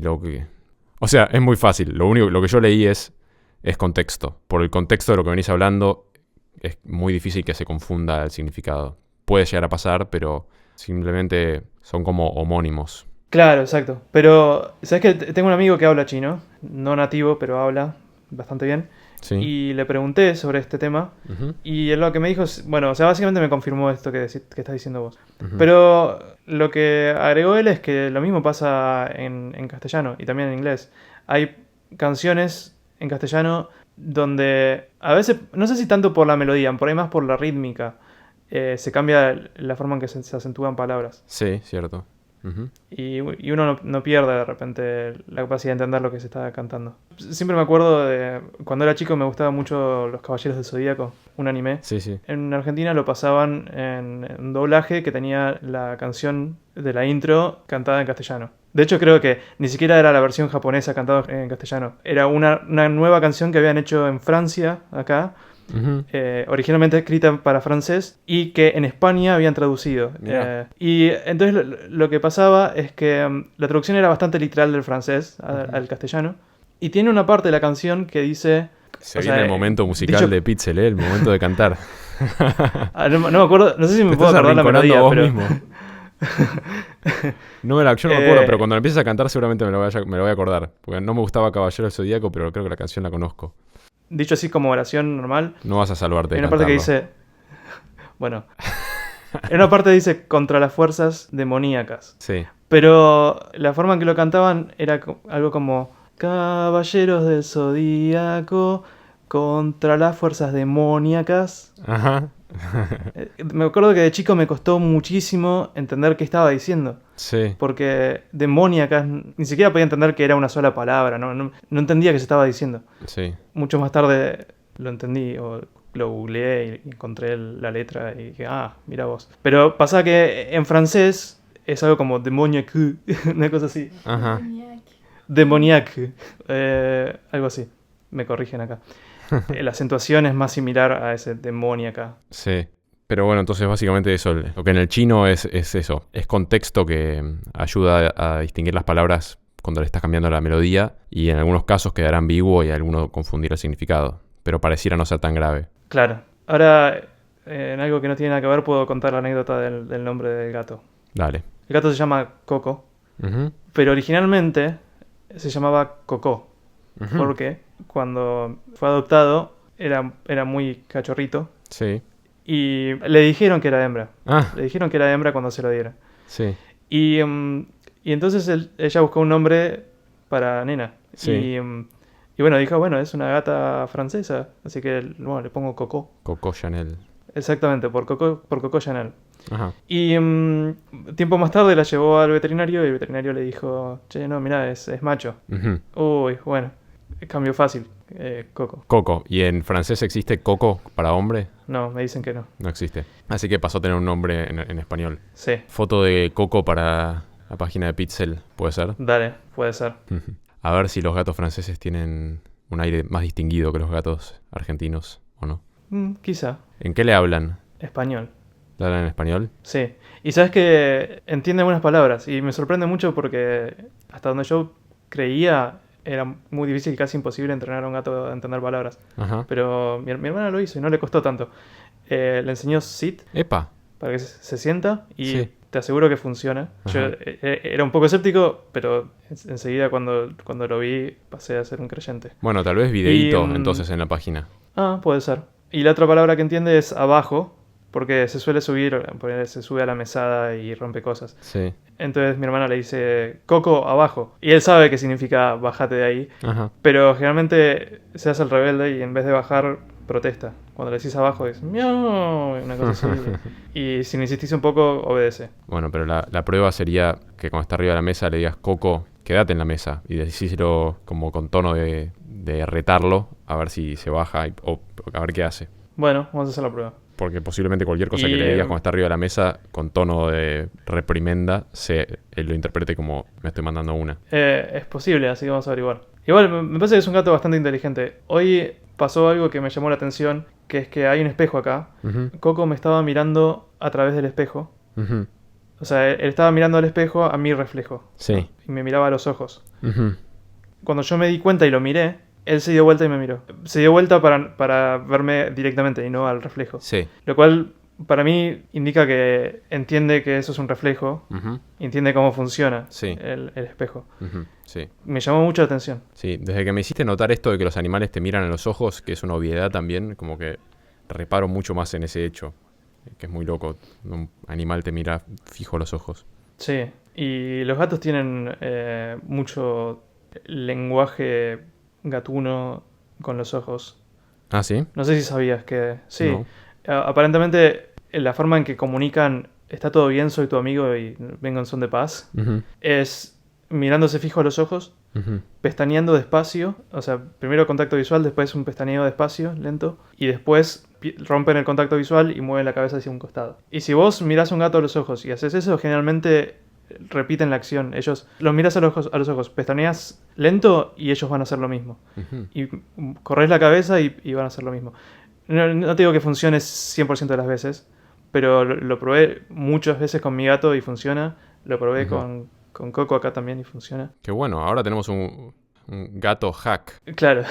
o sea, es muy fácil. Lo que yo leí es contexto. Por el contexto de lo que venís hablando, es muy difícil que se confunda el significado. Puede llegar a pasar, pero simplemente son como homónimos. Claro, exacto. Pero, ¿sabes qué? Tengo un amigo que habla chino, no nativo, pero habla bastante bien. Sí. Y le pregunté sobre este tema. Uh-huh. Y él lo que me dijo, bueno, o sea, básicamente me confirmó esto que estás diciendo vos. Uh-huh. Pero lo que agregó él es que lo mismo pasa en castellano y también en inglés. Hay canciones en castellano donde a veces, no sé si tanto por la melodía, por ahí más por la rítmica, se cambia la forma en que se acentúan palabras. Sí, cierto. Uh-huh. Y uno no pierde de repente la capacidad de entender lo que se está cantando. Siempre me acuerdo de cuando era chico me gustaban mucho Los Caballeros del Zodíaco, un anime. Sí, sí. En Argentina lo pasaban en un doblaje que tenía la canción de la intro cantada en castellano. De hecho creo que ni siquiera era la versión japonesa cantada en castellano. Era una nueva canción que habían hecho en Francia, acá. Uh-huh. Originalmente escrita para francés y que en España habían traducido. Y entonces lo que pasaba es que la traducción era bastante literal del francés al castellano. Y tiene una parte de la canción que dice... Se viene el momento musical de Pitzel, el momento de cantar. No me acuerdo, no sé si me puedo acordar la melodía, vos pero... mismo. Yo no me acuerdo, pero cuando empieces a cantar seguramente me lo voy a acordar. Porque no me gustaba Caballero del Zodíaco, pero creo que la canción la conozco. Dicho así como oración normal. No vas a salvarte de cantarlo. Hay una parte que dice... Bueno. En una parte dice contra las fuerzas demoníacas. Sí. Pero la forma en que lo cantaban era algo como... Caballeros del Zodíaco contra las fuerzas demoníacas. Ajá. Me acuerdo que de chico me costó muchísimo entender qué estaba diciendo. Sí. Porque demoníacas, ni siquiera podía entender que era una sola palabra, no entendía qué se estaba diciendo. Sí. Mucho más tarde lo entendí o lo googleé y encontré la letra y dije, mira vos. Pero pasa que en francés es algo como demoniaque, una cosa así. Ajá. Demoniaque, algo así. Me corrigen acá. La acentuación es más similar a ese demoníaca. Sí. Pero bueno, entonces básicamente eso, lo que en el chino es eso, es contexto que ayuda a distinguir las palabras cuando le estás cambiando la melodía y en algunos casos quedará ambiguo y alguno confundirá el significado, pero pareciera no ser tan grave. Claro. Ahora, en algo que no tiene nada que ver, puedo contar la anécdota del nombre del gato. Dale. El gato se llama Coco, pero originalmente se llamaba Coco, porque cuando fue adoptado era muy cachorrito. Sí. Y le dijeron que era hembra. Le dijeron que era hembra cuando se lo dieron. Sí. Y entonces ella buscó un nombre para nena. Sí. Y bueno, dijo, bueno, es una gata francesa, así que le pongo Coco. Coco Chanel. Exactamente, por Coco Chanel. Ajá. Y tiempo más tarde la llevó al veterinario y el veterinario le dijo, che, no, mirá, es macho. Uh-huh. Uy, bueno. Cambio fácil, Coco. Coco. ¿Y en francés existe Coco para hombre? No, me dicen que no. No existe. Así que pasó a tener un nombre en español. Sí, Foto de Coco para la página de Pixel, ¿puede ser? dale, puede ser. A ver si los gatos franceses tienen un aire más distinguido que los gatos argentinos, ¿o no? Quizá. ¿En qué le hablan? Español. ¿Le hablan en español? Sí. Y sabes que entiende algunas palabras. Y me sorprende mucho porque hasta donde yo creía era muy difícil y casi imposible entrenar a un gato a entender palabras. Ajá. Pero mi hermana lo hizo y no le costó tanto. Le enseñó sit ¡Epa! para que se sienta y Sí. te aseguro que funciona. Yo Ajá. era un poco escéptico, pero enseguida cuando lo vi pasé a ser un creyente. Bueno, tal vez videíto Y, entonces en la página. Puede ser. Y la otra palabra que entiende es abajo, porque se suele subir, se sube a la mesada y rompe cosas. Sí. Entonces mi hermana le dice, Coco, abajo. Y él sabe que significa bájate de ahí, Ajá. pero generalmente se hace el rebelde y en vez de bajar, protesta. Cuando le decís abajo es miau, una cosa así. Y si le insistís un poco, obedece. Bueno, pero la prueba sería que cuando está arriba de la mesa le digas, Coco, quédate en la mesa. Y decíselo como con tono de retarlo, a ver si se baja o a ver qué hace. Bueno, vamos a hacer la prueba. Porque posiblemente cualquier cosa Y, que le digas cuando está arriba de la mesa con tono de reprimenda, él lo interprete como me estoy mandando una. Es posible, así que vamos a averiguar. Igual, me parece que es un gato bastante inteligente. Hoy pasó algo que me llamó la atención, que es que hay un espejo acá. Ujú, Coco me estaba mirando a través del espejo. ujú. O sea, él estaba mirando al espejo a mi reflejo. Sí. Y me miraba a los ojos. Ujú. Cuando yo me di cuenta y lo miré, él se dio vuelta y me miró. Se dio vuelta para verme directamente y no al reflejo. Sí. Lo cual, para mí, indica que entiende que eso es un reflejo. Ujú, Entiende cómo funciona Sí. el espejo. ujú, Sí. Me llamó mucho la atención. Sí, desde que me hiciste notar esto de que los animales te miran a los ojos, que es una obviedad también, como que reparo mucho más en ese hecho, que es muy loco. Un animal te mira fijo a los ojos. Sí. Y los gatos tienen mucho lenguaje gatuno con los ojos. Ah, ¿sí? No sé si sabías que... Sí. No. Aparentemente, la forma en que comunican, está todo bien, soy tu amigo y vengo en son de paz, Ujú, es mirándose fijo a los ojos, ujú. pestañeando despacio, o sea, primero contacto visual, después un pestañeo despacio, lento, y después rompen el contacto visual y mueven la cabeza hacia un costado. Y si vos mirás a un gato a los ojos y haces eso, generalmente repiten la acción. Ellos los miras a los ojos, pestañeas lento y ellos van a hacer lo mismo. Ujú. Y corres la cabeza y van a hacer lo mismo. No te digo que funcione 100% de las veces, pero lo probé muchas veces con mi gato y funciona. Lo probé Ujú. con Coco acá también y funciona. Qué bueno, ahora tenemos un gato hack. Claro,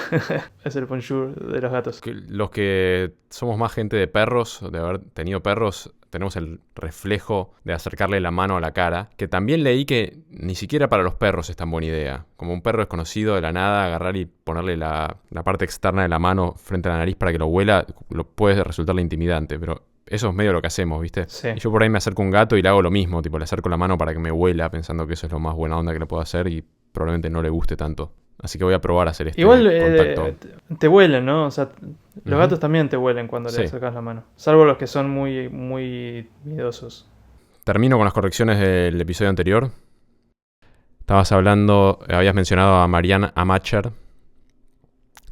es el bonjour de los gatos. Los que somos más gente de perros, de haber tenido perros, tenemos el reflejo de acercarle la mano a la cara, que también leí que ni siquiera para los perros es tan buena idea. Como un perro desconocido de la nada, agarrar y ponerle la parte externa de la mano frente a la nariz para que lo huela, lo puede resultarle intimidante, pero eso es medio lo que hacemos, ¿viste? Sí. Y yo por ahí me acerco a un gato y le hago lo mismo, tipo le acerco la mano para que me huela, pensando que eso es lo más buena onda que le puedo hacer y probablemente no le guste tanto. Así que voy a probar a hacer este Igual contacto. te huelen, ¿no? O sea, los Ujú. gatos también te huelen cuando Sí. le acercas la mano. Salvo los que son muy, muy miedosos. Termino con las correcciones del episodio anterior. Estabas hablando, habías mencionado a Marianne Amacher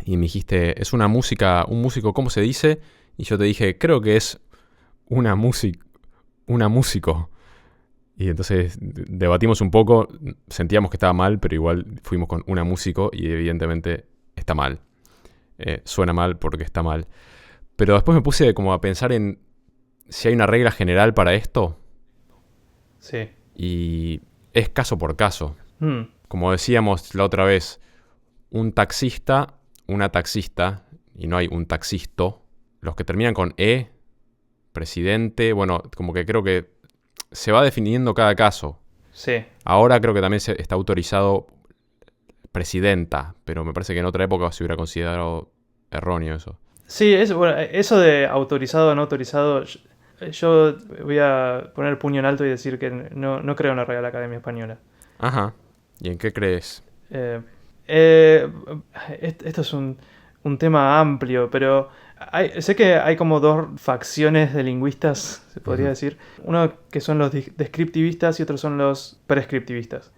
y me dijiste, es una música, un músico, ¿cómo se dice? Y yo te dije, creo que es una músico. Y entonces debatimos un poco, sentíamos que estaba mal, pero igual fuimos con una músico y evidentemente está mal. Suena mal porque está mal. Pero después me puse como a pensar en si hay una regla general para esto. Sí. Y es caso por caso. Mm, Como decíamos la otra vez, un taxista, una taxista, y no hay un taxisto. Los que terminan con E, presidente, bueno, como que creo que se va definiendo cada caso. sí. Ahora creo que también está autorizado presidenta, pero me parece que en otra época se hubiera considerado erróneo eso. Sí, bueno, eso de autorizado o no autorizado, yo voy a poner el puño en alto y decir que no creo en la Real Academia Española. Ajá. ¿Y en qué crees? Esto es un tema amplio, pero Sé que hay como dos facciones de lingüistas, se podría decir. Uno que son los descriptivistas y otros son los prescriptivistas.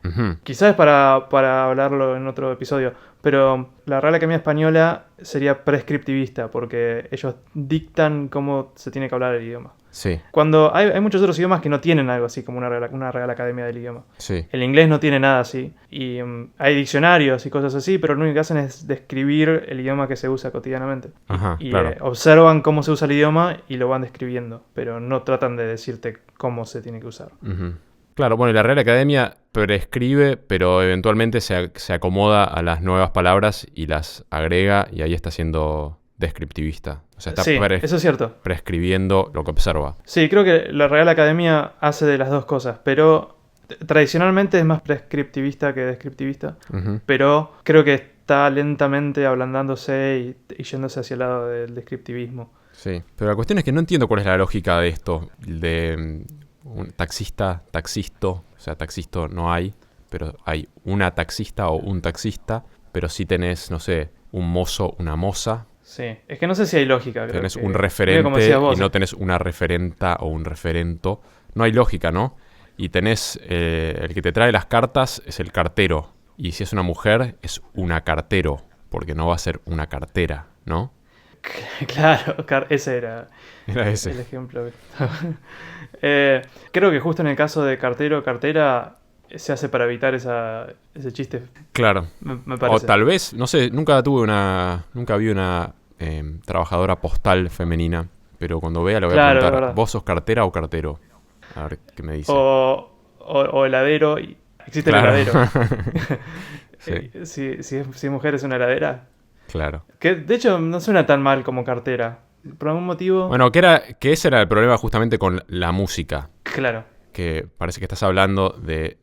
Quizás es para hablarlo en otro episodio, pero la Real Academia Española sería prescriptivista porque ellos dictan cómo se tiene que hablar el idioma. Sí. Cuando hay muchos otros idiomas que no tienen algo así como una Real Academia del idioma. Sí. El inglés no tiene nada así. Y hay diccionarios y cosas así, pero lo único que hacen es describir el idioma que se usa cotidianamente. Ajá, y claro. Observan cómo se usa el idioma y lo van describiendo, pero no tratan de decirte cómo se tiene que usar. Claro, bueno, y la Real Academia prescribe, pero eventualmente se acomoda a las nuevas palabras y las agrega, y ahí está siendo descriptivista. O sea, está Sí, eso es cierto. prescribiendo lo que observa. Sí, creo que la Real Academia hace de las dos cosas, pero tradicionalmente es más prescriptivista que descriptivista, pero creo que está lentamente ablandándose y yéndose hacia el lado del descriptivismo. Sí, pero la cuestión es que no entiendo cuál es la lógica de esto, de un taxista, taxisto, o sea, taxisto no hay, pero hay una taxista o un taxista, pero sí tenés, no sé, un mozo, una moza. Sí, es que no sé si hay lógica. Creo tenés que, un referente vos, y no tenés una referenta o un referento. No hay lógica, ¿no? Y tenés, el que te trae las cartas es el cartero. Y si es una mujer, es una cartero, porque no va a ser una cartera, ¿no? Claro, ese era ese el ejemplo. Creo que justo en el caso de cartero, cartera, se hace para evitar ese chiste. Claro. Me parece. O tal vez, no sé, nunca vi una trabajadora postal femenina, pero cuando vea le voy a preguntar, ¿vos sos cartera o cartero? A ver qué me dice. O heladero. Existe el heladero. Sí. Si es mujer, es una heladera. Claro. Que de hecho no suena tan mal como cartera. Por algún motivo. Bueno, que ese era el problema justamente con la música. Claro. Que parece que estás hablando de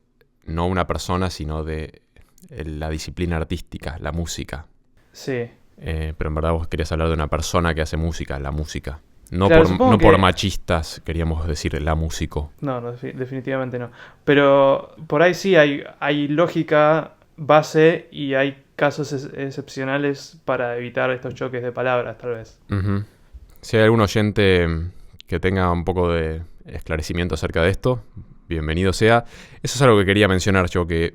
no una persona, sino de la disciplina artística, la música. Sí. Pero en verdad vos querías hablar de una persona que hace música, la música. No, claro, por machistas queríamos decir la músico. No, definitivamente no. Pero por ahí sí hay lógica base y hay casos excepcionales para evitar estos choques de palabras, tal vez. Si hay algún oyente que tenga un poco de esclarecimiento acerca de esto, bienvenido sea. Eso es algo que quería mencionar yo, que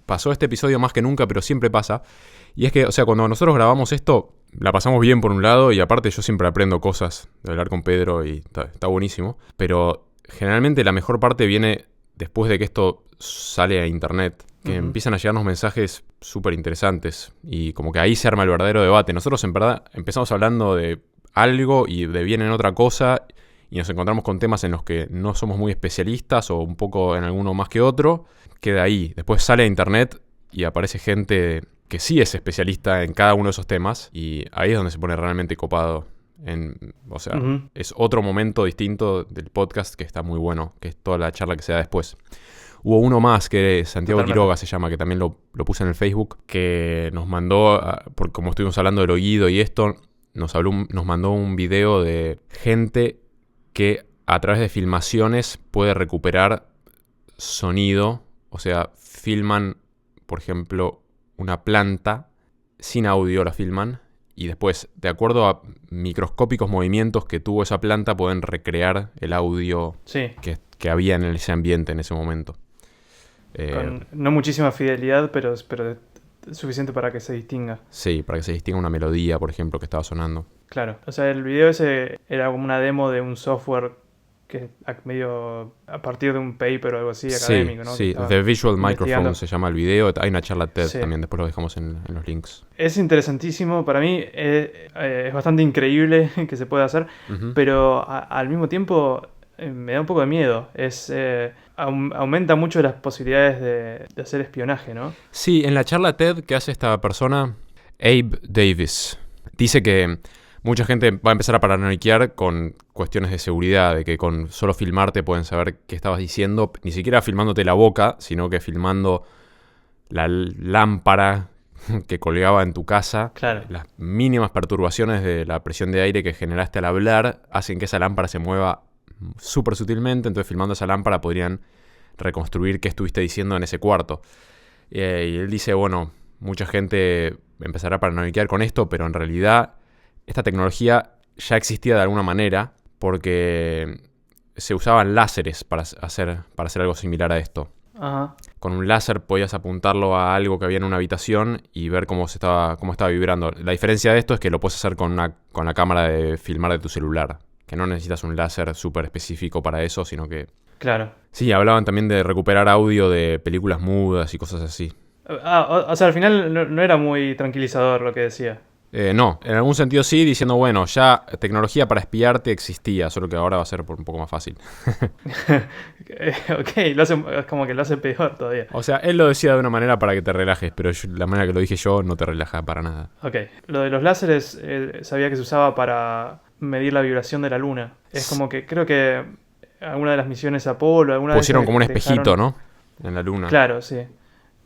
pasó este episodio más que nunca, pero siempre pasa. Y es que, o sea, cuando nosotros grabamos esto, la pasamos bien por un lado, y aparte yo siempre aprendo cosas de hablar con Pedro y está buenísimo. Pero generalmente la mejor parte viene después de que esto sale a internet, que empiezan a llegarnos mensajes súper interesantes, y como que ahí se arma el verdadero debate. Nosotros en verdad empezamos hablando de algo y deviene en otra cosa, y nos encontramos con temas en los que no somos muy especialistas o un poco en alguno más que otro. Queda ahí. Después sale a internet y aparece gente que sí es especialista en cada uno de esos temas, y ahí es donde se pone realmente copado. O sea, es otro momento distinto del podcast que está muy bueno, que es toda la charla que se da después. Hubo uno más que Santiago Quiroga se llama, que también lo puse en el Facebook, que nos mandó, porque como estuvimos hablando del oído y esto, nos mandó un video de gente que a través de filmaciones puede recuperar sonido. O sea, filman, por ejemplo, una planta, sin audio la filman, y después, de acuerdo a microscópicos movimientos que tuvo esa planta, pueden recrear el audio que había en ese ambiente en ese momento. Con no muchísima fidelidad, pero suficiente para que se distinga. Sí, para que se distinga una melodía, por ejemplo, que estaba sonando. Claro, o sea, el video ese era como una demo de un software que medio a partir de un paper o algo así académico, ¿no? Sí, The Visual Microphone se llama el video. Hay una charla TED también, después lo dejamos en los links. Es interesantísimo, para mí es bastante increíble que se pueda hacer, pero al mismo tiempo me da un poco de miedo. Aumenta mucho las posibilidades de hacer espionaje, ¿no? Sí, en la charla TED que hace esta persona, Abe Davis, dice que mucha gente va a empezar a paranoiquear con cuestiones de seguridad, de que con solo filmarte pueden saber qué estabas diciendo, ni siquiera filmándote la boca, sino que filmando la lámpara que colgaba en tu casa. Claro. Las mínimas perturbaciones de la presión de aire que generaste al hablar hacen que esa lámpara se mueva súper sutilmente, entonces filmando esa lámpara podrían reconstruir qué estuviste diciendo en ese cuarto. Y él dice, bueno, mucha gente empezará a paranoiquear con esto, pero en realidad esta tecnología ya existía de alguna manera porque se usaban láseres para hacer algo similar a esto. Ajá. Con un láser podías apuntarlo a algo que había en una habitación y ver cómo estaba vibrando. La diferencia de esto es que lo puedes hacer con la cámara de filmar de tu celular, que no necesitas un láser súper específico para eso, sino que... Claro. Sí, hablaban también de recuperar audio de películas mudas y cosas así. O sea, al final no era muy tranquilizador lo que decía. No, en algún sentido sí, diciendo, bueno, ya tecnología para espiarte existía, solo que ahora va a ser un poco más fácil. Ok, es como que lo hace peor todavía. O sea, él lo decía de una manera para que te relajes, pero la manera que lo dije yo no te relaja para nada. Ok, lo de los láseres sabía que se usaba para medir la vibración de la luna. Es como que creo que alguna de las misiones Apolo, alguna pusieron vez como un espejito, dejaron... ¿no? En la luna. Claro, sí.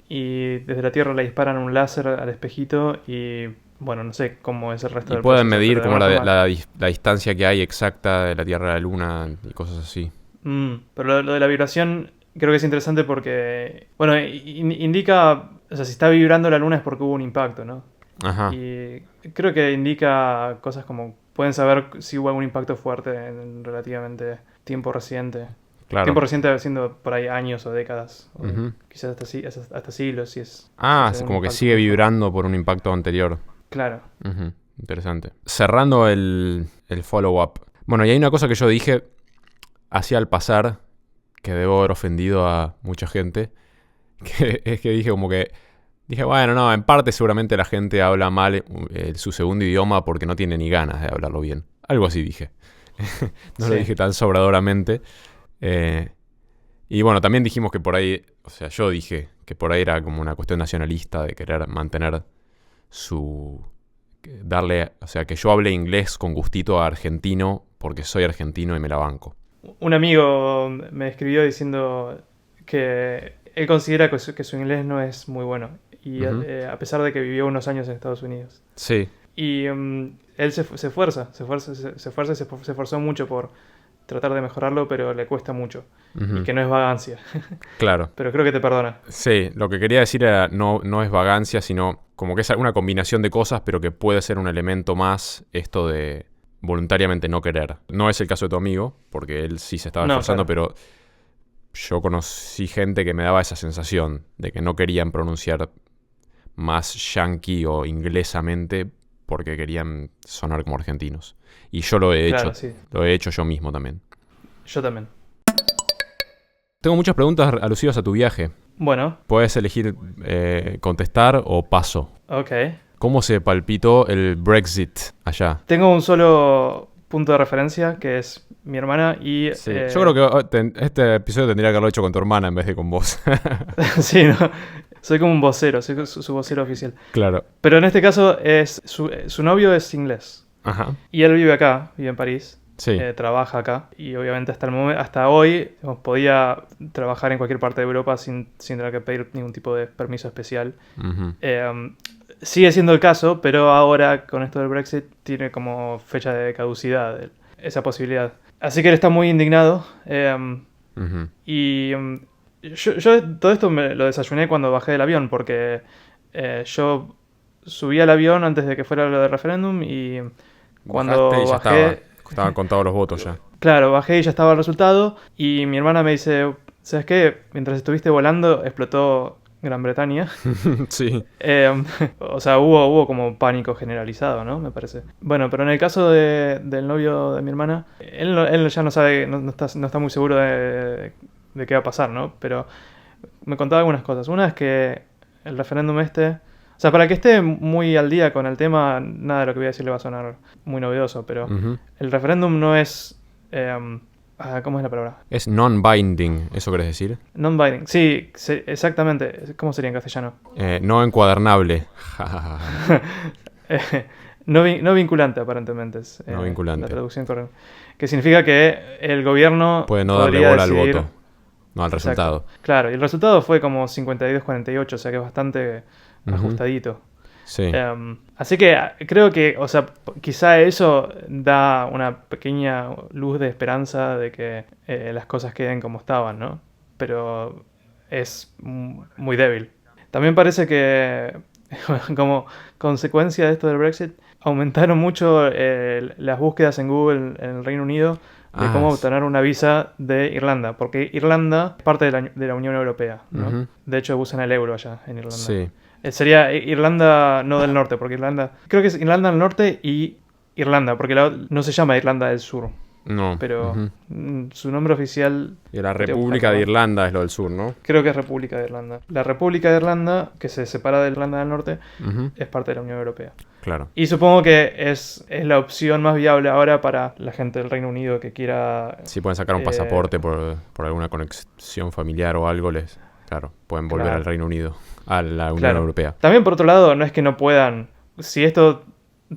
Y desde la Tierra le disparan un láser al espejito y... Bueno, no sé cómo es el resto del pueden proceso, medir pero de como alguna forma- la distancia que hay exacta de la Tierra a la Luna y cosas así. Pero lo de la vibración creo que es interesante porque, bueno, indica, o sea, si está vibrando la luna es porque hubo un impacto, ¿no? Ajá. Y creo que indica cosas como, pueden saber si hubo algún impacto fuerte en relativamente tiempo reciente. Claro. Tiempo reciente siendo por ahí años o décadas, o Ujú. quizás hasta siglos, si es... Ah, si es un como que impacto sigue muy fuerte. vibrando por un impacto anterior. Claro. Ujú, interesante. Cerrando el follow-up. Bueno, y hay una cosa que yo dije así al pasar, que debo haber ofendido a mucha gente, que es que dije como que... Dije, bueno, no, en parte seguramente la gente habla mal su segundo idioma porque no tiene ni ganas de hablarlo bien. Algo así dije. No Sí. lo dije tan sobradoramente. Y bueno, también dijimos que por ahí, o sea, yo dije que por ahí era como una cuestión nacionalista de querer mantener darle, o sea, que yo hable inglés con gustito a argentino porque soy argentino y me la banco. Un amigo me escribió diciendo que él considera que su inglés no es muy bueno. Y Ujú. a pesar de que vivió unos años en Estados Unidos. Sí, Y él se esfuerza, se esforzó mucho por tratar de mejorarlo, pero le cuesta mucho. ujú, Y que no es vagancia. claro. Pero creo que te perdona. Sí, lo que quería decir era no es vagancia, sino como que es una combinación de cosas, pero que puede ser un elemento más esto de voluntariamente no querer. No es el caso de tu amigo, porque él sí se estaba No, esforzando, claro. pero yo conocí gente que me daba esa sensación de que no querían pronunciar más yankee o inglesamente porque querían sonar como argentinos. Y yo lo he hecho. Claro, sí. Lo he hecho yo mismo también. Yo también. Tengo muchas preguntas alusivas a tu viaje. Bueno, Puedes elegir contestar o paso. ok. ¿Cómo se palpitó el Brexit allá? Tengo un solo punto de referencia, que es mi hermana y... Yo creo que este episodio tendría que haberlo hecho con tu hermana en vez de con vos. Sí, ¿no? Soy como un vocero, soy su vocero oficial. Claro. Pero en este caso es su novio es inglés. Ajá. Y él vive acá, vive en París. Sí. Trabaja acá. Y obviamente hasta hoy podía trabajar en cualquier parte de Europa sin tener que pedir ningún tipo de permiso especial. Ujú. Sigue siendo el caso, pero ahora con esto del Brexit tiene como fecha de caducidad esa posibilidad. Así que él está muy indignado. Ujú. Y yo todo esto me lo desayuné cuando bajé del avión, porque yo subí al avión antes de que fuera lo del referéndum y cuando Bajaste y ya bajé... estaban contados los votos ya. Claro, bajé y ya estaba el resultado y mi hermana me dice, ¿sabes qué? Mientras estuviste volando explotó Gran Bretaña. Sí. O sea, hubo como pánico generalizado, ¿no? Me parece. Bueno, pero en el caso del novio de mi hermana, él ya no sabe, no está muy seguro de qué va a pasar, ¿no? Pero me contaba algunas cosas. Una es que el referéndum o sea, para que esté muy al día con el tema, nada de lo que voy a decir le va a sonar muy novedoso, pero Ujú. el referéndum no es... ¿cómo es la palabra? Es non-binding, ¿eso querés decir? Non-binding. Sí, exactamente. ¿Cómo sería en castellano? No encuadernable. No vinculante, aparentemente. Es, No vinculante. La traducción correcta. Que significa que el gobierno Puede no darle podría bola al decidir... voto, no al Exacto. resultado. Claro, y el resultado fue como 52-48, o sea que es bastante Ujú. ajustadito. Sí. Así que creo que, o sea, quizá eso da una pequeña luz de esperanza de que las cosas queden como estaban, ¿no? Pero es muy débil. También parece que como consecuencia de esto del Brexit, aumentaron mucho las búsquedas en Google en el Reino Unido de cómo obtener una visa de Irlanda, porque Irlanda es parte de la Unión Europea, ¿no? Ujú. De hecho, usan el euro allá en Irlanda. Sí. Sería Irlanda no del norte, porque Irlanda... Creo que es Irlanda del norte y Irlanda, porque no se llama Irlanda del sur, No. pero Ujú. su nombre oficial... Y la podría República buscarlo, de ¿no? Irlanda es lo del sur, ¿no? Creo que es República de Irlanda. La República de Irlanda, que se separa de Irlanda del norte, Ujú. es parte de la Unión Europea. Claro. Y supongo que es la opción más viable ahora para la gente del Reino Unido que quiera... Si pueden sacar un pasaporte por alguna conexión familiar o algo, claro, pueden volver Claro. al Reino Unido, a la Unión Claro. Europea. También, por otro lado, no es que no puedan... Si esto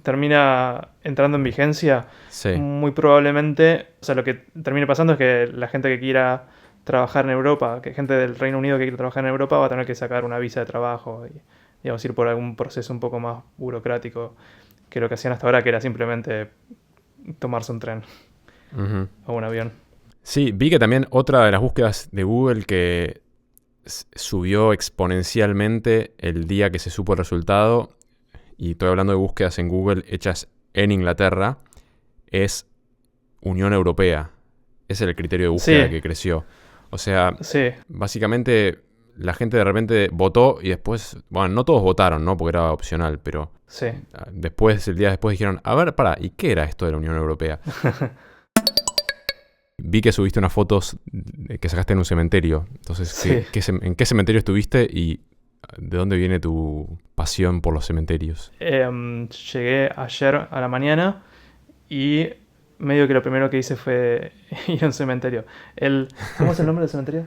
termina entrando en vigencia, Sí. muy probablemente... O sea, lo que termine pasando es que la gente que quiera trabajar en Europa, que gente del Reino Unido que quiera trabajar en Europa va a tener que sacar una visa de trabajo y, digamos, ir por algún proceso un poco más burocrático que lo que hacían hasta ahora, que era simplemente tomarse un tren Ujú. o un avión. Sí, vi que también otra de las búsquedas de Google que subió exponencialmente el día que se supo el resultado, y estoy hablando de búsquedas en Google hechas en Inglaterra, es Unión Europea. Ese es el criterio de búsqueda Sí. que creció. O sea, Sí, básicamente la gente de repente votó y después, bueno, no todos votaron, ¿no? Porque era opcional, pero sí. después, el día después dijeron, a ver, pará, ¿y qué era esto de la Unión Europea? Vi que subiste unas fotos que sacaste en un cementerio. Entonces, Sí. ¿en qué cementerio estuviste y de dónde viene tu pasión por los cementerios? Llegué ayer a la mañana y medio que lo primero que hice fue ir a un cementerio. ¿Cómo es el nombre del cementerio?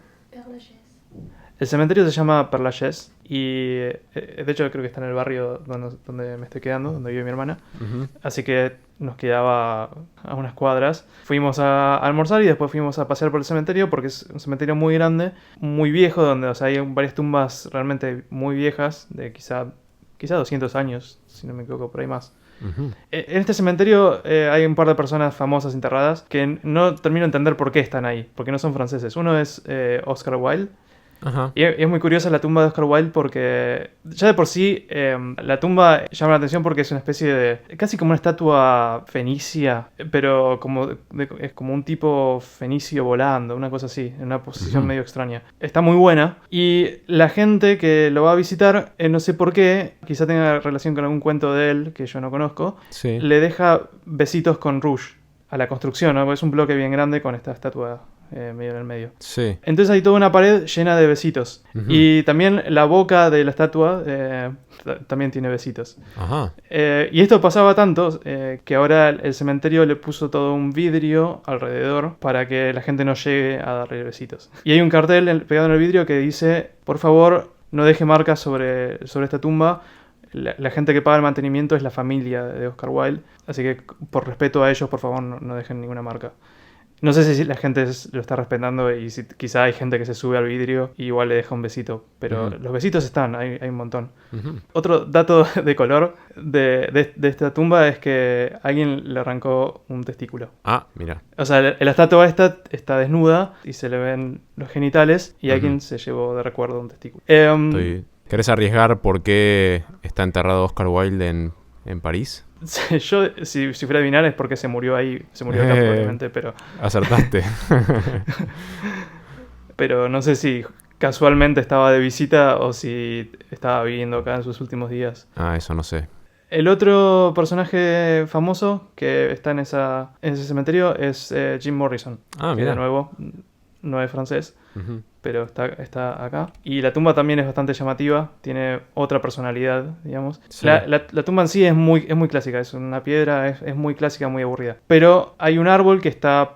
El cementerio se llama Père Lachaise y de hecho creo que está en el barrio donde me estoy quedando, donde vive mi hermana. Ujú. Así que nos quedaba a unas cuadras. Fuimos a almorzar y después fuimos a pasear por el cementerio porque es un cementerio muy grande, muy viejo, donde hay varias tumbas realmente muy viejas, de quizá 200 años, si no me equivoco, por ahí más. Ujú. En este cementerio hay un par de personas famosas enterradas que no termino de entender por qué están ahí, porque no son franceses. Uno es Oscar Wilde. Ajá. Y es muy curiosa la tumba de Oscar Wilde porque ya de por sí la tumba llama la atención porque es una especie de... casi como una estatua fenicia, pero es como un tipo fenicio volando, una cosa así, en una posición Ujú. medio extraña. Está muy buena y la gente que lo va a visitar, no sé por qué, quizá tenga relación con algún cuento de él que yo no conozco, Sí. le deja besitos con rouge a la construcción, ¿no? Porque es un bloque bien grande con esta estatua medio en el medio. Sí. Entonces hay toda una pared llena de besitos. Ujú. Y también la boca de la estatua también tiene besitos. Ajá. Y esto pasaba tanto que ahora el cementerio le puso todo un vidrio alrededor para que la gente no llegue a darle besitos. Y hay un cartel pegado en el vidrio que dice, por favor, no deje marcas sobre esta tumba. La gente que paga el mantenimiento es la familia de Oscar Wilde. Así que por respeto a ellos, por favor, no dejen ninguna marca. No sé si la gente lo está respetando y si quizá hay gente que se sube al vidrio y igual le deja un besito. Pero Ujú. los besitos están, hay un montón. Ujú. Otro dato de color de esta tumba es que alguien le arrancó un testículo. Ah, mira. O sea, la estatua esta está desnuda y se le ven los genitales y Ujú. alguien se llevó de recuerdo un testículo. ¿Querés arriesgar por qué está enterrado Oscar Wilde en París? Yo, si fuera a adivinar, es porque se murió ahí. Se murió acá probablemente, Acertaste. pero no sé si casualmente estaba de visita o si estaba viviendo acá en sus últimos días. Ah, eso no sé. El otro personaje famoso que está en ese cementerio es Jim Morrison. Ah, que mira. de nuevo no es francés, Ujú. pero está acá. Y la tumba también es bastante llamativa, tiene otra personalidad, digamos. Sí. La tumba en sí es muy clásica, es una piedra, es muy clásica, muy aburrida. Pero hay un árbol que está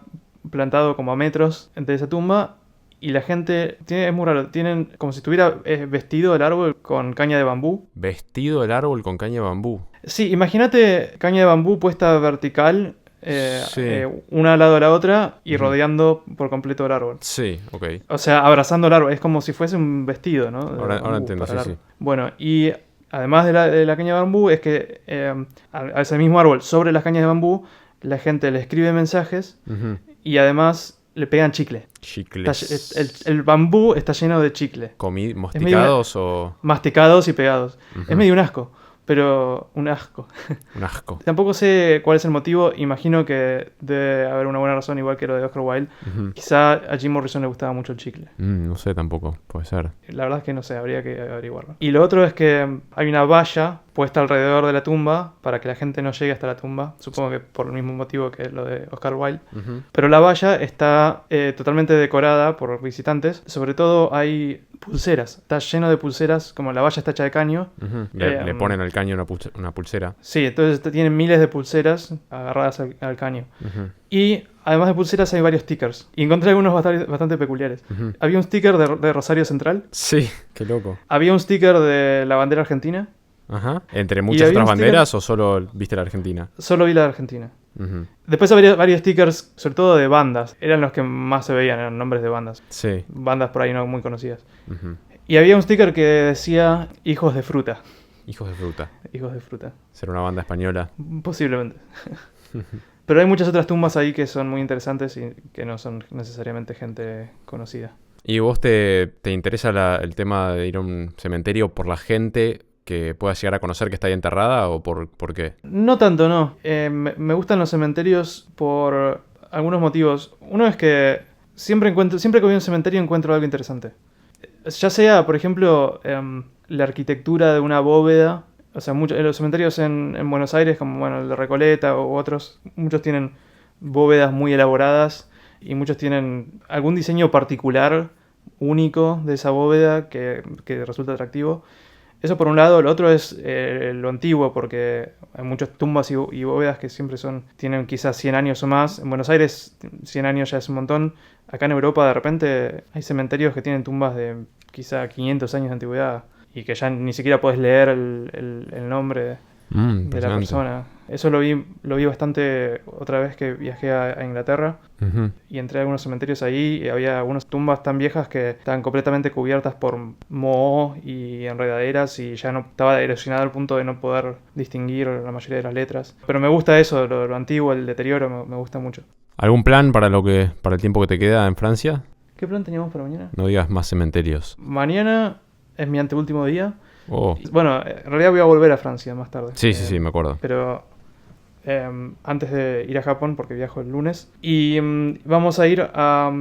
plantado como a metros de esa tumba y la gente, es muy raro, tienen como si estuviera vestido el árbol con caña de bambú. Vestido el árbol con caña de bambú. Sí, imagínate caña de bambú puesta vertical, Sí. una al lado de la otra y Ujú. rodeando por completo el árbol. Sí, ok. O sea, abrazando el árbol. Es como si fuese un vestido, ¿no? De Ahora bambú entiendo, para sí, el árbol. sí. Bueno, y además de la caña de bambú, es que a ese mismo árbol, sobre las cañas de bambú, la gente le escribe mensajes Ujú. y además le pegan chicle. Chicles. El bambú está lleno de chicle. ¿Masticados o...? Masticados y pegados. Uh-huh. Es medio un asco. Pero un asco. Un asco. Tampoco sé cuál es el motivo. Imagino que debe haber una buena razón, igual que lo de Oscar Wilde. Uh-huh. Quizá a Jim Morrison le gustaba mucho el chicle. No sé tampoco, puede ser. La verdad es que no sé, habría que averiguarlo. Y lo otro es que hay una valla puesta alrededor de la tumba para que la gente no llegue hasta la tumba. Supongo que por el mismo motivo que lo de Oscar Wilde. Uh-huh. Pero la valla está totalmente decorada por visitantes. Sobre todo hay pulseras. Está lleno de pulseras, como la valla está hecha de caño. Uh-huh. Le ponen al caño una pulsera. Sí, entonces tienen miles de pulseras agarradas al caño. Uh-huh. Y además de pulseras hay varios stickers. Y encontré algunos bastante peculiares. Uh-huh. Había un sticker de Rosario Central. Sí, qué loco. Había un sticker de la bandera argentina. Ajá. ¿Entre muchas otras banderas o solo viste la Argentina? Solo vi la de Argentina. Uh-huh. Después había varios stickers, sobre todo de bandas. Eran los que más se veían, eran nombres de bandas. Sí. Bandas por ahí no muy conocidas. Uh-huh. Y había un sticker que decía Hijos de Fruta. Hijos de Fruta. Hijos de Fruta. ¿Será una banda española? Posiblemente. Pero hay muchas otras tumbas ahí que son muy interesantes y que no son necesariamente gente conocida. ¿Y vos te interesa el tema de ir a un cementerio por la gente que puedas llegar a conocer que está ahí enterrada o por qué? No tanto, no. Me gustan los cementerios por algunos motivos. Uno es que siempre que voy a un cementerio encuentro algo interesante. Ya sea, por ejemplo, la arquitectura de una bóveda. O sea, los cementerios en Buenos Aires, como bueno, el de Recoleta u otros, muchos tienen bóvedas muy elaboradas y muchos tienen algún diseño particular, único de esa bóveda que resulta atractivo. Eso por un lado. Lo otro es lo antiguo, porque hay muchas tumbas y bóvedas que siempre tienen quizás 100 años o más. En Buenos Aires 100 años ya es un montón. Acá en Europa de repente hay cementerios que tienen tumbas de quizá 500 años de antigüedad y que ya ni siquiera podés leer el nombre de la persona. Eso lo vi bastante otra vez que viajé a Inglaterra. Uh-huh. Y entré a algunos cementerios ahí y había algunas tumbas tan viejas que estaban completamente cubiertas por moho y enredaderas y ya no estaba erosionado al punto de no poder distinguir la mayoría de las letras. Pero me gusta eso, lo antiguo, el deterioro, me gusta mucho. ¿Algún plan para el tiempo que te queda en Francia? ¿Qué plan teníamos para mañana? No digas más cementerios. Mañana es mi anteúltimo día. Oh. Bueno, en realidad voy a volver a Francia más tarde. Sí, me acuerdo. Pero antes de ir a Japón, porque viajo el lunes. Y vamos a ir a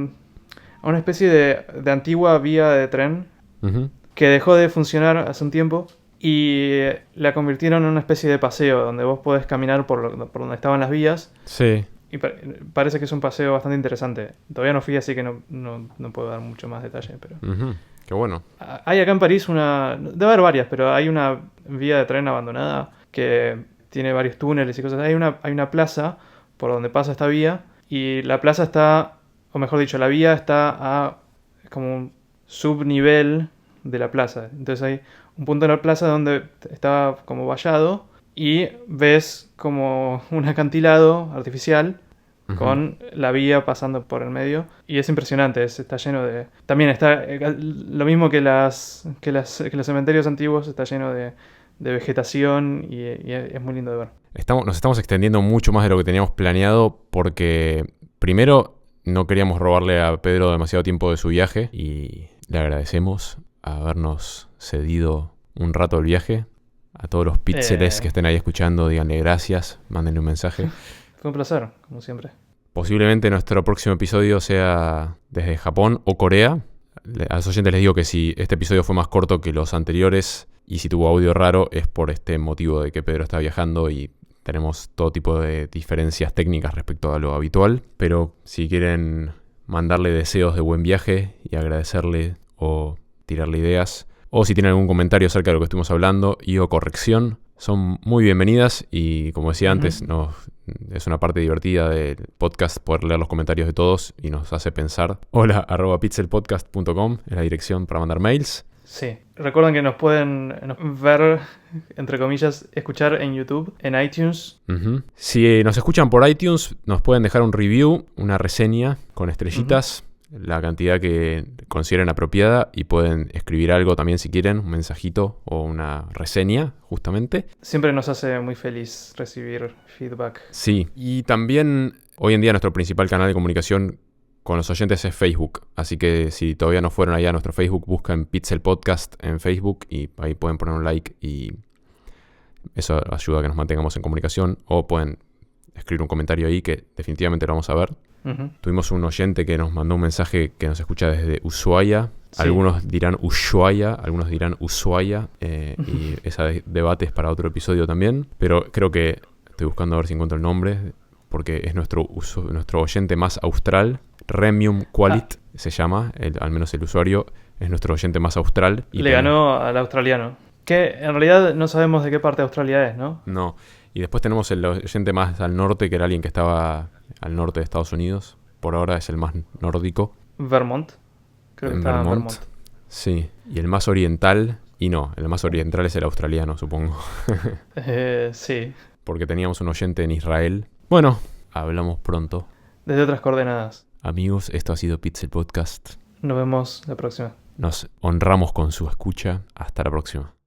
una especie de antigua vía de tren. Uh-huh. Que dejó de funcionar hace un tiempo y la convirtieron en una especie de paseo donde vos podés caminar por donde estaban las vías. Sí. Y parece que es un paseo bastante interesante. Todavía no fui, así que no puedo dar mucho más detalle. Pero Uh-huh. Qué bueno. hay acá en París debe haber varias, pero hay una vía de tren abandonada que tiene varios túneles y cosas. Hay una plaza por donde pasa esta vía y la plaza está, o mejor dicho, la vía está como un subnivel de la plaza. Entonces hay un punto en la plaza donde está como vallado y ves como un acantilado artificial Uh-huh. con la vía pasando por el medio y es impresionante, está lleno de... También está lo mismo que los cementerios antiguos, está lleno de vegetación y es muy lindo de ver. Nos estamos extendiendo mucho más de lo que teníamos planeado porque primero no queríamos robarle a Pedro demasiado tiempo de su viaje y le agradecemos habernos cedido un rato del viaje. A todos los píxeles que estén ahí escuchando, díganle gracias, mándenle un mensaje. Fue un placer, como siempre. Posiblemente nuestro próximo episodio sea desde Japón o Corea. A los oyentes les digo que si este episodio fue más corto que los anteriores y si tuvo audio raro es por este motivo de que Pedro está viajando y tenemos todo tipo de diferencias técnicas respecto a lo habitual. Pero si quieren mandarle deseos de buen viaje y agradecerle o tirarle ideas, o si tienen algún comentario acerca de lo que estuvimos hablando y o corrección, son muy bienvenidas y como decía antes, es una parte divertida del podcast poder leer los comentarios de todos y nos hace pensar. Hola@pixelpodcast.com es la dirección para mandar mails. Sí, recuerden que nos pueden ver, entre comillas, escuchar en YouTube, en iTunes. Uh-huh. Si nos escuchan por iTunes, nos pueden dejar un review, una reseña con estrellitas. La cantidad que consideren apropiada y pueden escribir algo también si quieren, un mensajito o una reseña, justamente. Siempre nos hace muy feliz recibir feedback. Sí, y también hoy en día nuestro principal canal de comunicación con los oyentes es Facebook. Así que si todavía no fueron allá a nuestro Facebook, buscan Pixel Podcast en Facebook y ahí pueden poner un like y eso ayuda a que nos mantengamos en comunicación. O pueden escribir un comentario ahí que definitivamente lo vamos a ver. Uh-huh. Tuvimos un oyente que nos mandó un mensaje que nos escucha desde Ushuaia. Sí. Algunos dirán Ushuaia, algunos dirán Ushuaia. Y ese debate es para otro episodio también. Pero creo que estoy buscando a ver si encuentro el nombre, porque es nuestro oyente más austral. Remium Qualit se llama, al menos el usuario es nuestro oyente más austral. Y le ganó al australiano. Que en realidad no sabemos de qué parte de Australia es, ¿no? No. Y después tenemos el oyente más al norte, que era alguien que estaba al norte de Estados Unidos. Por ahora es el más nórdico. Vermont. Creo que está en Vermont. Sí. Y el más oriental, y no, el más oriental es el australiano, supongo. Sí. Porque teníamos un oyente en Israel. Bueno, hablamos pronto. Desde otras coordenadas. Amigos, esto ha sido Pixel Podcast. Nos vemos la próxima. Nos honramos con su escucha. Hasta la próxima.